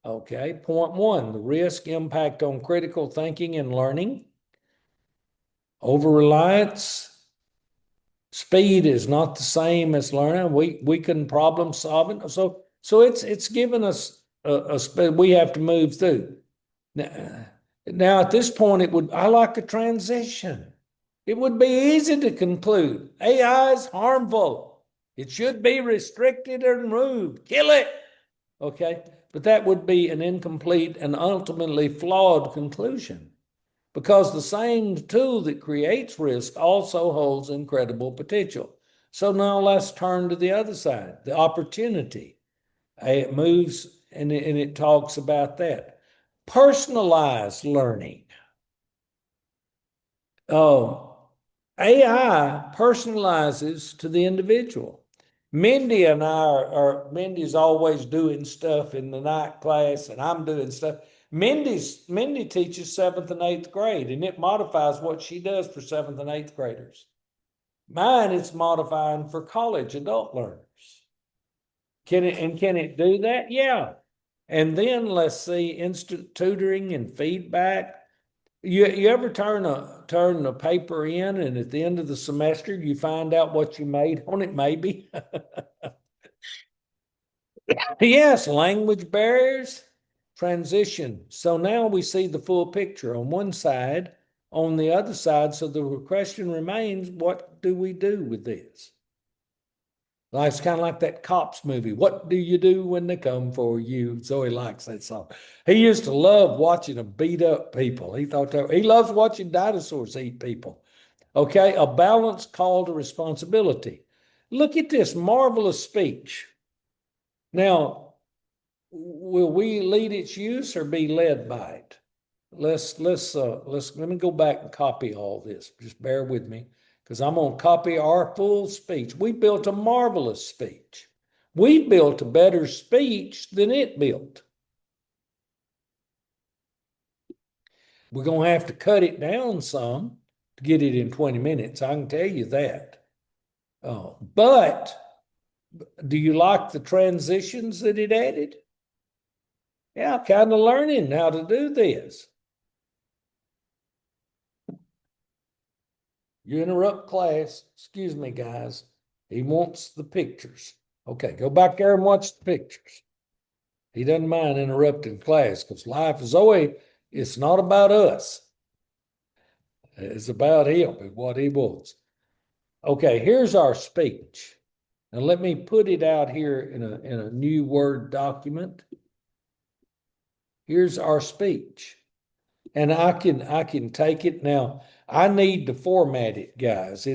Okay, point 1, the risk impact on critical thinking and learning. Over-reliance. Speed is not the same as learning. We can problem solving. So it's given us a speed we have to move through. Now at this point, I like a transition. It would be easy to conclude AI is harmful. It should be restricted and removed. Kill it. Okay, but that would be an incomplete and ultimately flawed conclusion, because the same tool that creates risk also holds incredible potential. So now let's turn to the other side, the opportunity. It moves and it talks about that. Personalized learning. AI personalizes to the individual. Mindy and I Mindy's always doing stuff in the night class, and I'm doing stuff. Mindy teaches seventh and eighth grade, and it modifies what she does for seventh and eighth graders. Mine, it's modifying for college adult learners. Can it do that? Yeah. And then let's see, instant tutoring and feedback. You ever turn a paper in, and at the end of the semester you find out what you made on it, maybe? Yes, language barriers, transition. So now we see the full picture on one side, on the other side. So the question remains, what do we do with this? Like, it's kind of like that Cops movie. What do you do when they come for you? Zoe likes that song. He used to love watching them beat up people. He loves watching dinosaurs eat people. Okay, a balanced call to responsibility. Look at this marvelous speech. Now, will we lead its use or be led by it? Let me go back and copy all this. Just bear with me, because I'm going to copy our full speech. We built a marvelous speech. We built a better speech than it built. We're going to have to cut it down some to get it in 20 minutes. I can tell you that. But do you like the transitions that it added? Yeah, kind of learning how to do this. You interrupt class. Excuse me, guys. He wants the pictures. Okay, go back there and watch the pictures. He doesn't mind interrupting class, because life is always, it's not about us. It's about him and what he wants. Okay, here's our speech. Now let me put it out here in a new Word document. Here's our speech. And I can take it now. I need to format it, guys.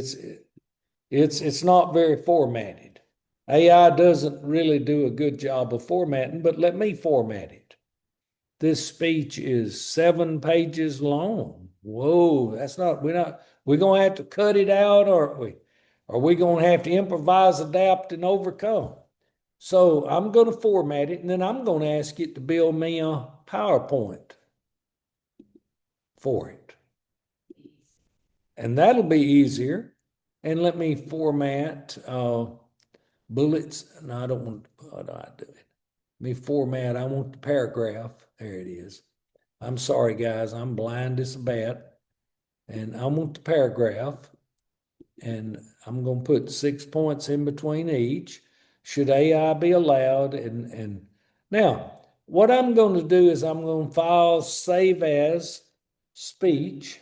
It's not very formatted. AI doesn't really do a good job of formatting, but let me format it. This speech is 7 pages long. Whoa, we're gonna have to cut it out, aren't we? Are we gonna have to improvise, adapt, and overcome? So I'm gonna format it, and then I'm gonna ask it to build me a PowerPoint for it. And that'll be easier. And let me format bullets. No, I don't want, how do I do it? Let me format, I want the paragraph. There it is. I'm sorry, guys, I'm blind as a bat. And I want the paragraph. And I'm going to put 6 points in between each. Should AI be allowed? And now, what I'm going to do is I'm going to file save as speech.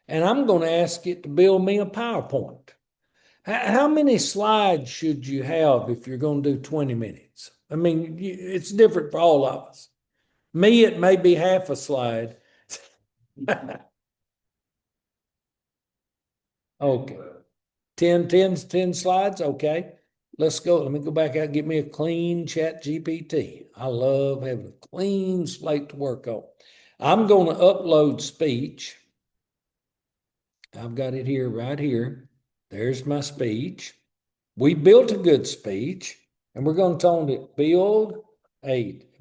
And I'm going to ask it to build me a PowerPoint. How many slides should you have if you're going to do 20 minutes? I mean, it's different for all of us. Me, it may be half a slide. Okay. 10 slides. Okay. Let's go. Let me go back out and get me a clean chat GPT. I love having a clean slate to work on. I'm going to upload speech. I've got it here, right here. There's my speech. We built a good speech, and we're going to tell it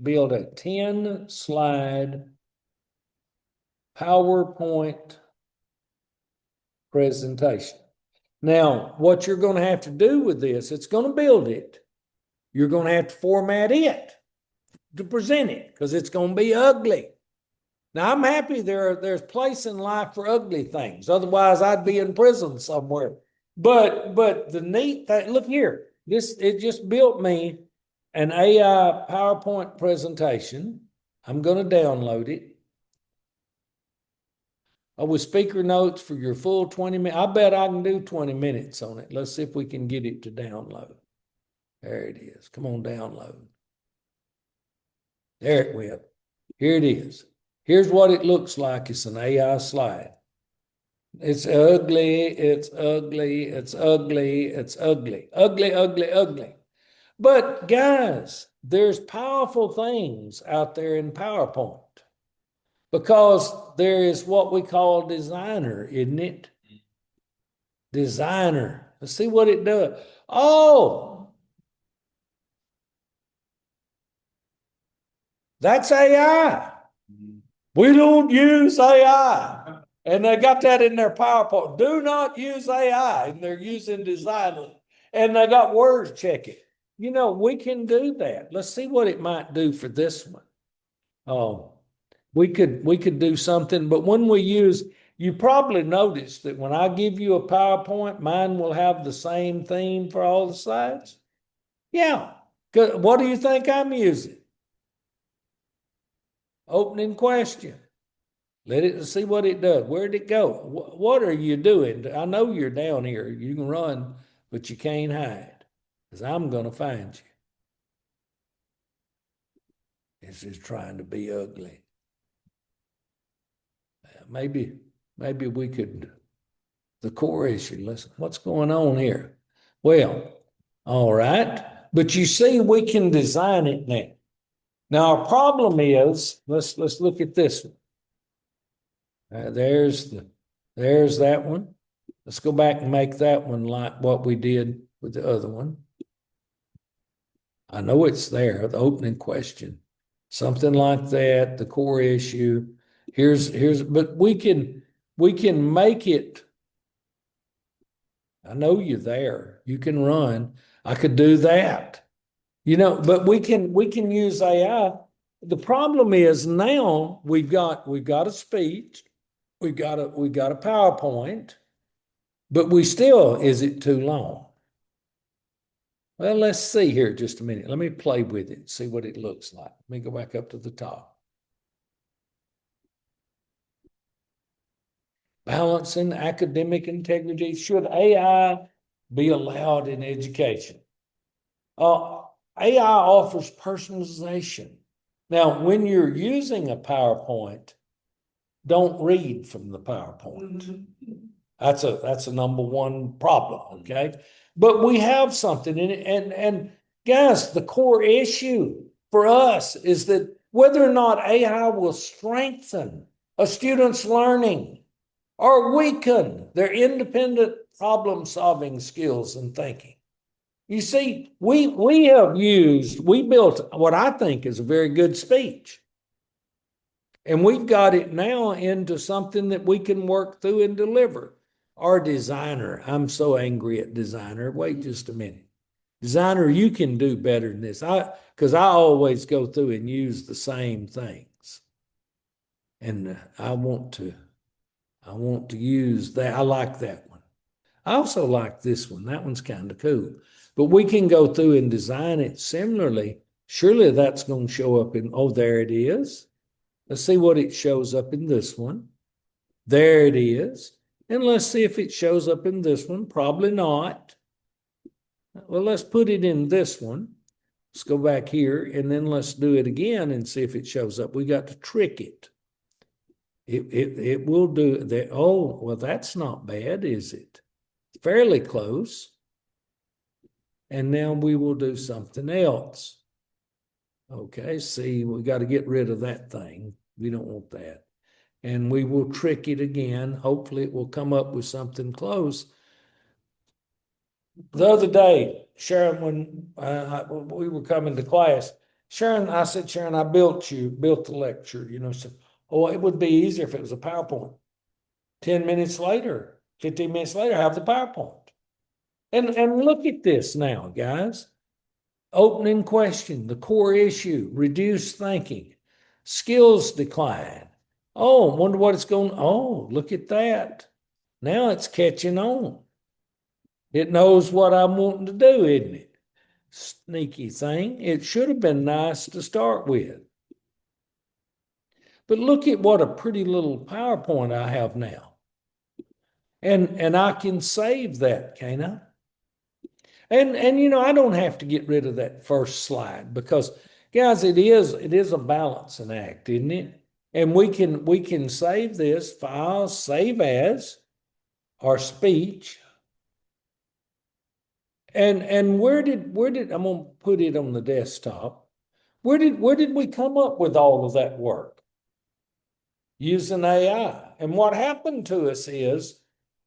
build a 10 slide PowerPoint presentation. Now, what you're going to have to do with this, it's going to build it. You're going to have to format it to present it, because it's going to be ugly. Now, I'm happy there's place in life for ugly things. Otherwise, I'd be in prison somewhere. But the neat thing, look here, it just built me an AI PowerPoint presentation. I'm going to download it. with speaker notes for your full 20 minutes. I bet I can do 20 minutes on it. Let's see if we can get it to download. There it is. Come on, download. There it went. Here it is. Here's what it looks like. It's an AI slide. It's ugly, it's ugly, it's ugly, it's ugly, ugly, ugly, ugly. But guys, there's powerful things out there in PowerPoint because there is what we call designer, isn't it? Designer. Let's see what it does. Oh, that's AI. We don't use AI. And they got that in their PowerPoint. Do not use AI. And they're using designer. And they got word checking. You know, we can do that. Let's see what it might do for this one. Oh, we could do something, but when we use, you probably noticed that when I give you a PowerPoint, mine will have the same theme for all the slides. Yeah. What do you think I'm using? Opening question. Let it see what it does. Where'd it go? What are you doing? I know you're down here. You can run, but you can't hide because I'm going to find you. This is trying to be ugly. Maybe we could, the core issue. Listen, what's going on here? Well, all right. But you see, we can design it now. Now, our problem is, let's look at this one. There's that one. Let's go back and make that one like what we did with the other one. I know it's there, the opening question, something like that, the core issue. But we can make it. I know you're there. You can run. I could do that. You know, but we can use AI. The problem is now we've got a speech, we've got a PowerPoint, but is it too long? Well, let's see here just a minute. Let me play with it, see what it looks like. Let me go back up to the top. Balancing academic integrity. Should AI be allowed in education? AI offers personalization. Now, when you're using a PowerPoint, don't read from the PowerPoint. That's a number one problem, okay? But we have something in it, and guys, the core issue for us is that whether or not AI will strengthen a student's learning or weaken their independent problem-solving skills and thinking. You see, we built what I think is a very good speech. And we've got it now into something that we can work through and deliver. Our designer, I'm so angry at designer. Wait just a minute. Designer, you can do better than this. Because I always go through and use the same things. And I want to use that. I like that one. I also like this one. That one's kind of cool. But we can go through and design it similarly. Surely that's going to show up in, oh, there it is. Let's see what it shows up in this one. There it is. And let's see if it shows up in this one. Probably not. Well, let's put it in this one. Let's go back here and then let's do it again and see if it shows up. We got to trick it. It will do that. Oh, well, that's not bad, is it? Fairly close. And now we will do something else. Okay, see, we got to get rid of that thing. We don't want that. And we will trick it again. Hopefully it will come up with something close. The other day, Sharon, when we were coming to class, I said, Sharon, I built the lecture, so, oh, it would be easier if it was a PowerPoint. 10 minutes later, 15 minutes later, I have the PowerPoint. And look at this now, guys. Opening question, the core issue, reduced thinking, skills decline. Oh, wonder what it's going. Oh, look at that. Now it's catching on. It knows what I'm wanting to do, isn't it? Sneaky thing. It should have been nice to start with. But look at what a pretty little PowerPoint I have now. And I can save that, can't I? And you know, I don't have to get rid of that first slide because guys, it is a balancing act, isn't it? And we can save this file, save as our speech. And where did I'm gonna put it on the desktop? Where did we come up with all of that work? Using AI. And what happened to us is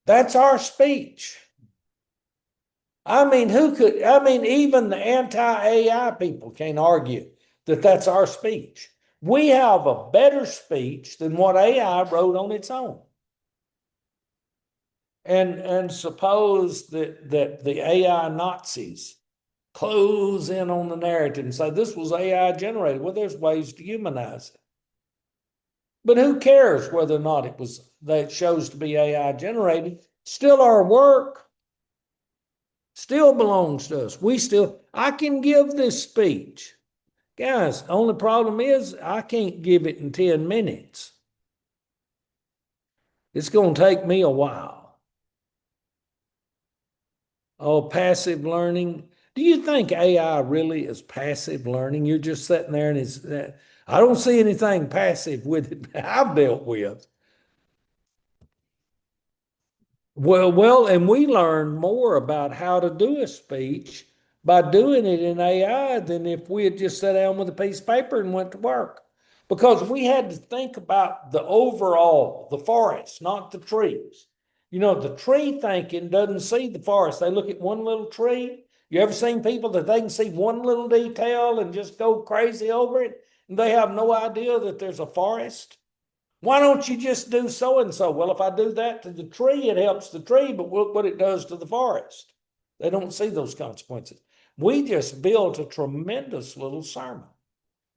that's our speech. I mean, even the anti-AI people can't argue that that's our speech. We have a better speech than what AI wrote on its own. And suppose that the AI Nazis close in on the narrative and say this was AI generated. Well, there's ways to humanize it. But who cares whether or not that shows to be AI generated? Still our work. Still belongs to us. I can give this speech. Guys, the only problem is I can't give it in 10 minutes. It's going to take me a while. Oh, passive learning. Do you think AI really is passive learning? You're just sitting there and I don't see anything passive with it I've dealt with. Well, and we learn more about how to do a speech by doing it in AI than if we had just sat down with a piece of paper and went to work. Because we had to think about the overall, the forest, not the trees. You know, the tree thinking doesn't see the forest. They look at one little tree. You ever seen people that they can see one little detail and just go crazy over it? And they have no idea that there's a forest? Why don't you just do so and so? Well, if I do that to the tree, it helps the tree, but look what it does to the forest. They don't see those consequences. We just built a tremendous little sermon,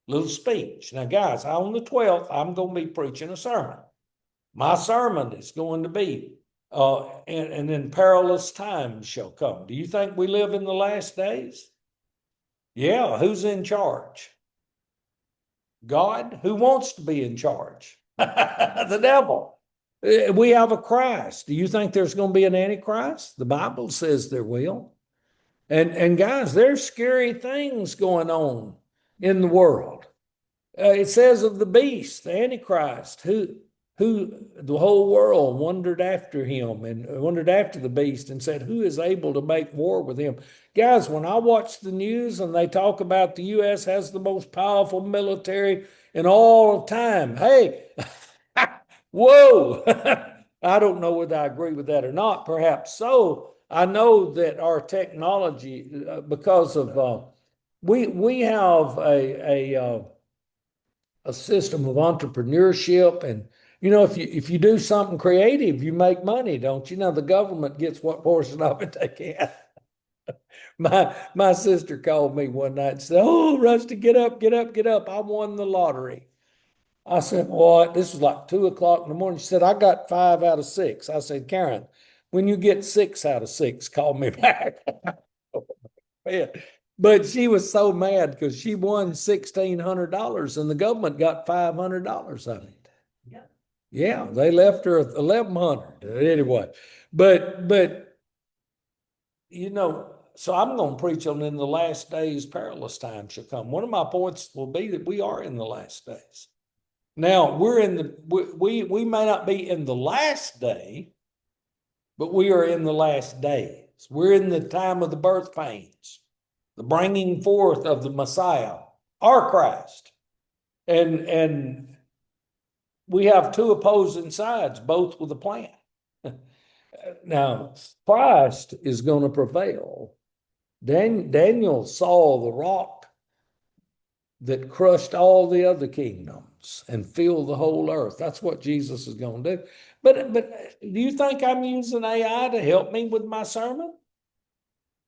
little speech. Now, guys, on the 12th, I'm going to be preaching a sermon. My sermon is going to be, and then perilous times shall come. Do you think we live in the last days? Yeah, who's in charge? God? Who wants to be in charge? The devil. We have a Christ. Do you think there's going to be an Antichrist? The Bible says there will. And guys, there's scary things going on in the world. It says of the beast, the Antichrist, who the whole world wondered after him and wondered after the beast and said, who is able to make war with him? Guys, when I watch the news and they talk about the U.S. has the most powerful military in all of time, hey, whoa, I don't know whether I agree with that or not. Perhaps so. I know that our technology, because of we have a system of entrepreneurship, and you know, if you do something creative, you make money, don't you? Now the government gets what portion of it they can. My sister called me one night and said, "Oh, Rusty, get up, get up, get up! I won the lottery." I said, "What?" This was like 2 o'clock in the morning. She said, "I got 5 out of 6." I said, "Karen, when you get 6 out of 6, call me back." Yeah. But she was so mad because she won $1,600 and the government got $500 of it. Yeah. Yeah, they left her 1,100 anyway. But you know, so I'm going to preach on in the last days, perilous times shall come. One of my points will be that we are in the last days. Now we may not be in the last day, but we are in the last days. We're in the time of the birth pains, the bringing forth of the Messiah, our Christ. And we have two opposing sides, both with a plan. Now, Christ is going to prevail. Daniel saw the rock that crushed all the other kingdoms and filled the whole earth. That's what Jesus is going to do. But do you think I'm using AI to help me with my sermon?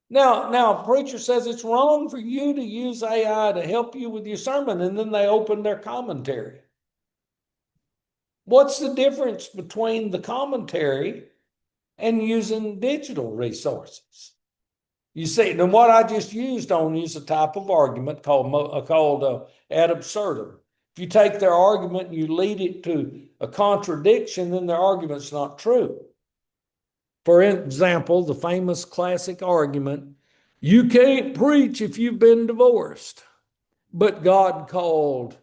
Now, a preacher says it's wrong for you to use AI to help you with your sermon, and then they open their commentary. What's the difference between the commentary and using digital resources? You see, and what I just used on is a type of argument called ad absurdum. If you take their argument and you lead it to a contradiction, then their argument's not true. For example, the famous classic argument, you can't preach if you've been divorced. But God called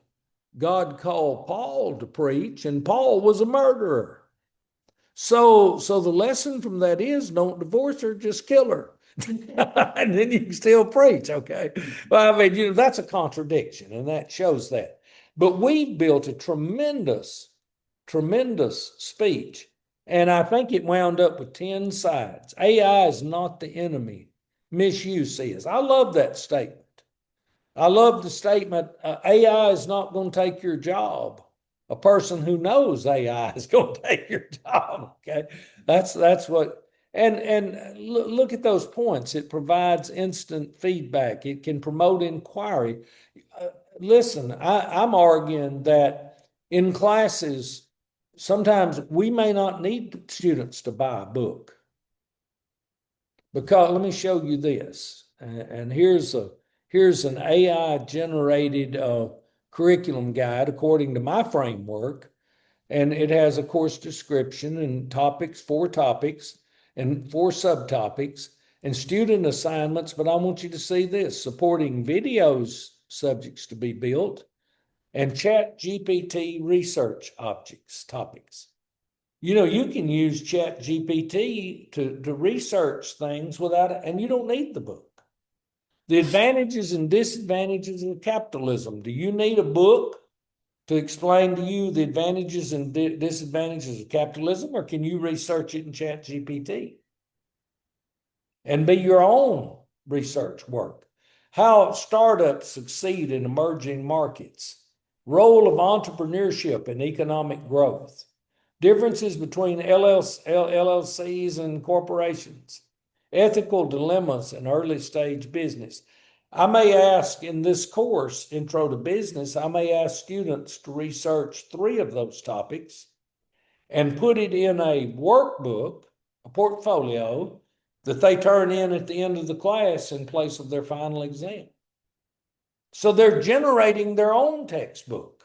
Paul to preach, and Paul was a murderer. So the lesson from that is don't divorce her, just kill her. And then you can still preach, okay? Well, I mean, that's a contradiction, and that shows that. But we've built a tremendous speech, and I think it wound up with 10 sides. AI is not the enemy. Misuse is. I love that statement. I love the statement, AI is not going to take your job. A person who knows AI is going to take your job. Okay. That's what, and look at those points. It provides instant feedback. It can promote inquiry. Listen, I'm arguing that in classes, sometimes we may not need students to buy a book. Because let me show you this. And here's an AI generated curriculum guide according to my framework. And it has a course description and topics, 4 topics and 4 subtopics and student assignments. But I want you to see this: supporting videos, subjects to be built, and Chat GPT research objects, topics. You can use Chat GPT to research things without, and you don't need the book. The advantages and disadvantages of capitalism. Do you need a book to explain to you the advantages and disadvantages of capitalism, or can you research it in Chat GPT and be your own research work? How startups succeed in emerging markets. Role of entrepreneurship in economic growth. Differences between LLCs and corporations. Ethical dilemmas in early stage business. I may ask in this course, Intro to Business, I may ask students to research 3 of those topics and put it in a workbook, a portfolio that they turn in at the end of the class in place of their final exam. So they're generating their own textbook.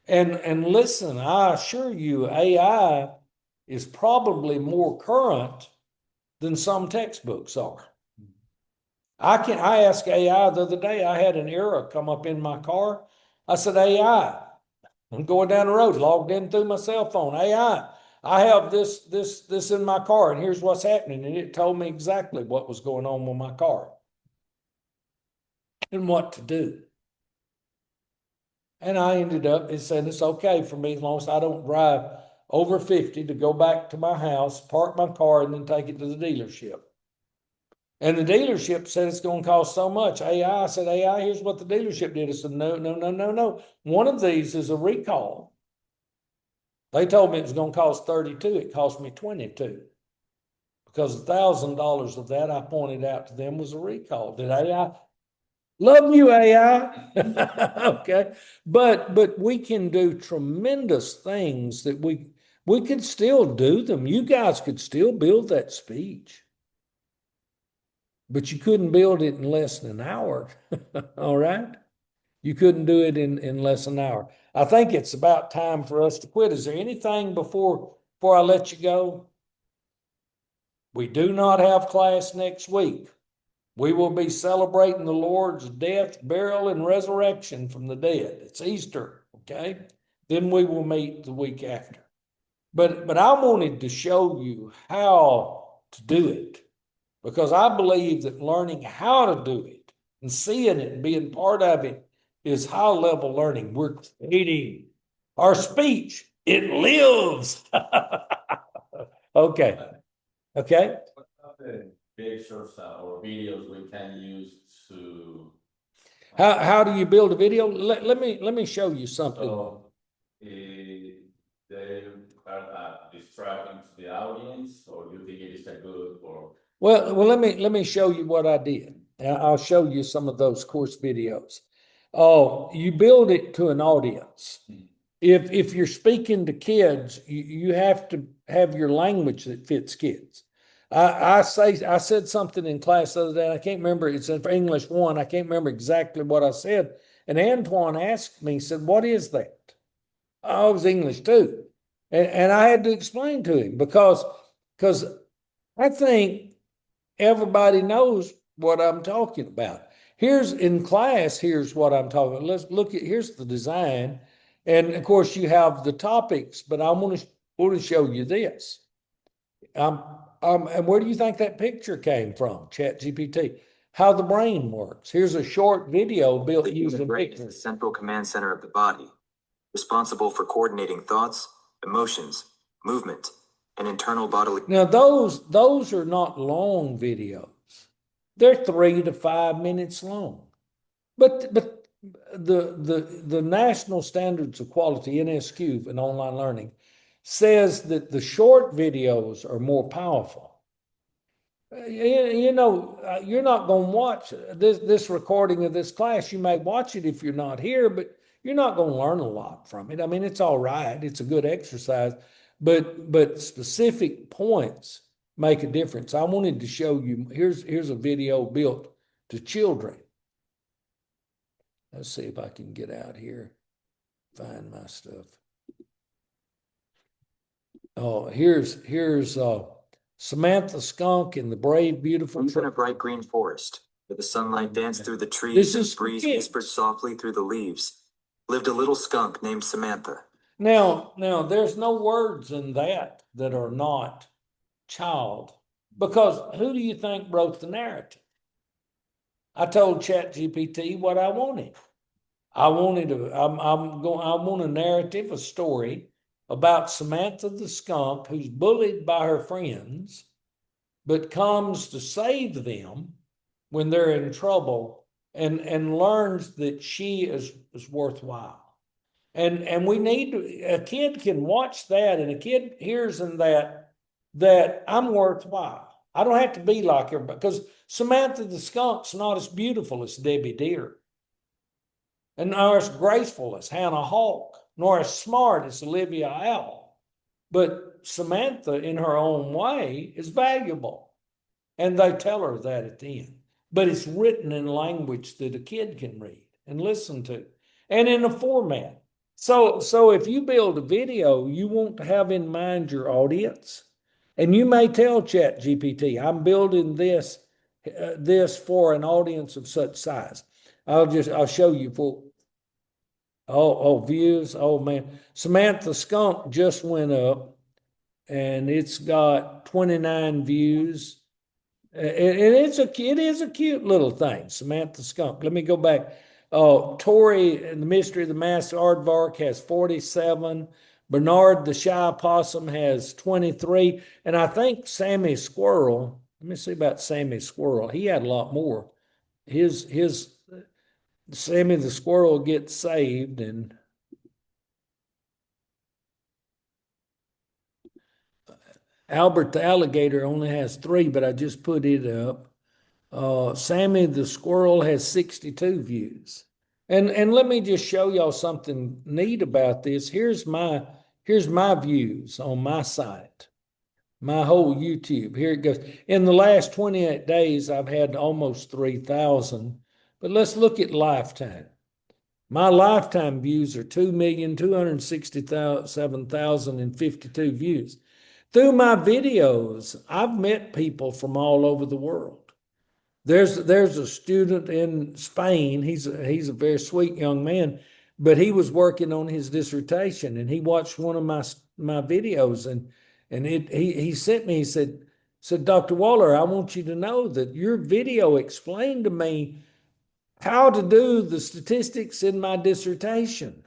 And listen, I assure you, AI is probably more current than some textbooks are. I asked AI the other day, I had an error come up in my car. I said, AI, I'm going down the road, logged in through my cell phone. AI, I have this in my car, and here's what's happening. And it told me exactly what was going on with my car and what to do. And I ended up, it said it's okay for me as long as I don't drive over 50 to go back to my house, park my car, and then take it to the dealership. And the dealership said it's going to cost so much. AI said, AI, here's what the dealership did. I said, no. One of these is a recall. They told me it was going to cost 32. It cost me 22. Because $1,000 of that, I pointed out to them, was a recall. Did AI? Love you, AI. Okay. But we can do tremendous things that we could still do them. You guys could still build that speech. But you couldn't build it in less than an hour. All right. You couldn't do it in less than an hour. I think it's about time for us to quit. Is there anything before I let you go? We do not have class next week. We will be celebrating the Lord's death, burial, and resurrection from the dead. It's Easter, okay? Then we will meet the week after. But I wanted to show you how to do it, because I believe that learning how to do it and seeing it and being part of it is high level learning. We're creating our speech. It lives. Okay. Okay. What are the pictures or videos we can use to? How do you build a video? Let me show you something. So, they are distracting to the audience, or you think it is a good or? Well, let me show you what I did. I'll show you some of those course videos. Oh, you build it to an audience. If you're speaking to kids, you have to have your language that fits kids. I said something in class the other day. I can't remember. It's in English 1. I can't remember exactly what I said. And Antoine asked me, he said, "What is that?" I was English too. And I had to explain to him because I think everybody knows what I'm talking about. Here's in class, here's what I'm talking about. Let's look at, here's the design. And of course, you have the topics, but I want to show you this. And where do you think that picture came from? ChatGPT. How the brain works. Here's a short video built The using human brain is pictures. the central command center of the body, responsible for coordinating thoughts, emotions, movement, and internal bodily. Now, those are not long videos. They're 3 to 5 minutes long. But the National Standards of Quality, NSQ, in online learning, says that the short videos are more powerful. You're not going to watch this recording of this class. You may watch it if you're not here, but you're not going to learn a lot from it. I mean, it's all right. It's a good exercise, but specific points make a difference. I wanted to show you, here's a video built to children. Let's see if I can get out here, find my stuff. Oh, here's Samantha Skunk in the brave, beautiful. Deep in a bright green forest, where the sunlight danced through the trees and the breeze whispered softly through the leaves, lived a little skunk named Samantha. Now, there's no words in that are not child, because who do you think wrote the narrative? I told ChatGPT what I wanted. I want a narrative, a story about Samantha the skunk who's bullied by her friends, but comes to save them when they're in trouble and learns that she is worthwhile. And we need to, a kid can watch that, and a kid hears in that I'm worthwhile. I don't have to be like everybody, because Samantha the skunk's not as beautiful as Debbie Deer, and nor as graceful as Hannah Hawk, nor as smart as Olivia Owl. But Samantha, in her own way, is valuable. And they tell her that at the end. But it's written in language that a kid can read and listen to, and in a format. So if you build a video, you want to have in mind your audience. And you may tell ChatGPT, I'm building this for an audience of such size. I'll show you for views. Oh man, Samantha Skunk just went up, and it's got 29 views. And it is a cute little thing, Samantha Skunk. Let me go back. Tori and the Mystery of the Masked Aardvark has 47. Bernard the Shy Possum has 23. And I think Sammy Squirrel, let me see about Sammy Squirrel. He had a lot more. His Sammy the Squirrel gets saved, and Albert the Alligator only has 3, but I just put it up. Sammy the Squirrel has 62 views. And let me just show y'all something neat about this. Here's my views on my site, my whole YouTube. Here it goes. In the last 28 days, I've had almost 3,000. But let's look at lifetime. My lifetime views are 2,267,052 views. Through my videos, I've met people from all over the world. There's a student in Spain. He's a very sweet young man, but he was working on his dissertation, and he watched one of my videos, and he sent me. He said, Dr. Waller, I want you to know that your video explained to me how to do the statistics in my dissertation.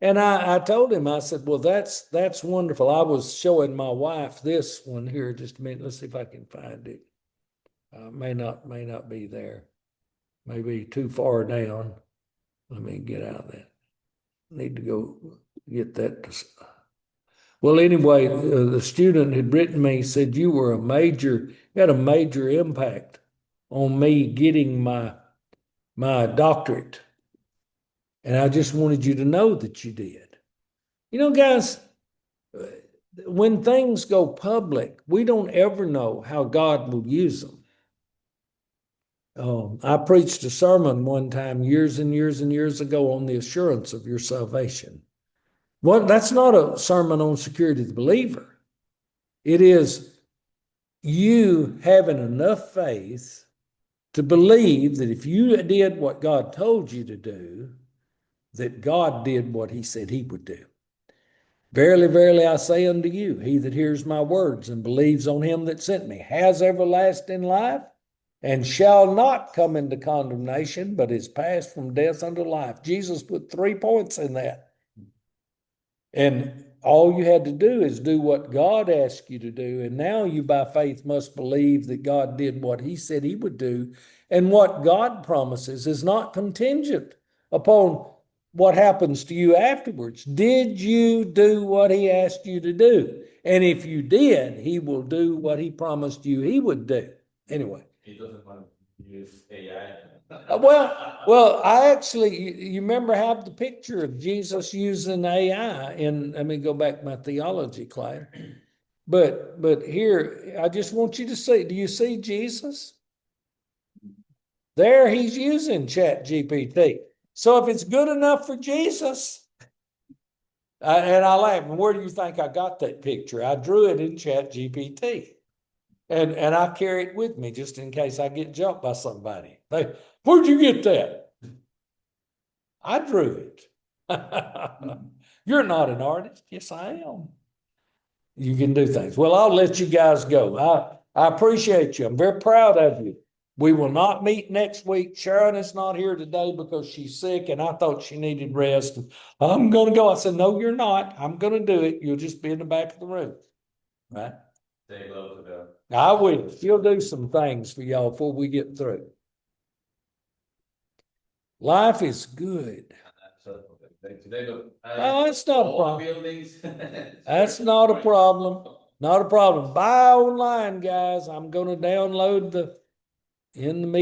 And I told him, I said, well, that's wonderful. I was showing my wife this one here. Just a minute. Let's see if I can find it. May not be there. Maybe too far down. Let me get out of that. Need to go get that. Well, anyway, the student had written me, said you had a major impact on me getting my doctorate. And I just wanted you to know that you did. You know, guys, when things go public, we don't ever know how God will use them. I preached a sermon one time years and years and years ago on the assurance of your salvation. Well, that's not a sermon on security of the believer. It is you having enough faith to believe that if you did what God told you to do, that God did what he said he would do. Verily, verily, I say unto you, he that hears my words and believes on him that sent me has everlasting life and shall not come into condemnation, but is passed from death unto life. Jesus put 3 points in that. And all you had to do is do what God asked you to do. And now you, by faith, must believe that God did what he said he would do. And what God promises is not contingent upon what happens to you afterwards. Did you do what he asked you to do? And if you did, he will do what he promised you he would do. Anyway. He doesn't want to use AI. Well, I actually, you remember how the picture of Jesus using AI let me go back to my theology class. But here, I just want you to see, do you see Jesus? There he's using Chat GPT. So if it's good enough for Jesus, and I laugh, where do you think I got that picture? I drew it in Chat GPT. And I carry it with me just in case I get jumped by somebody. Where'd you get that? I drew it. You're not an artist. Yes, I am. You can do things. Well, I'll let you guys go. I appreciate you. I'm very proud of you. We will not meet next week. Sharon is not here today because she's sick and I thought she needed rest. I'm going to go. I said, no, you're not. I'm going to do it. You'll just be in the back of the room. Right? Say hello to them. I will. She'll do some things for y'all before we get through. Life is good. Oh, that's not a problem. That's not a problem. Not a problem. Buy online, guys. I'm going to download in the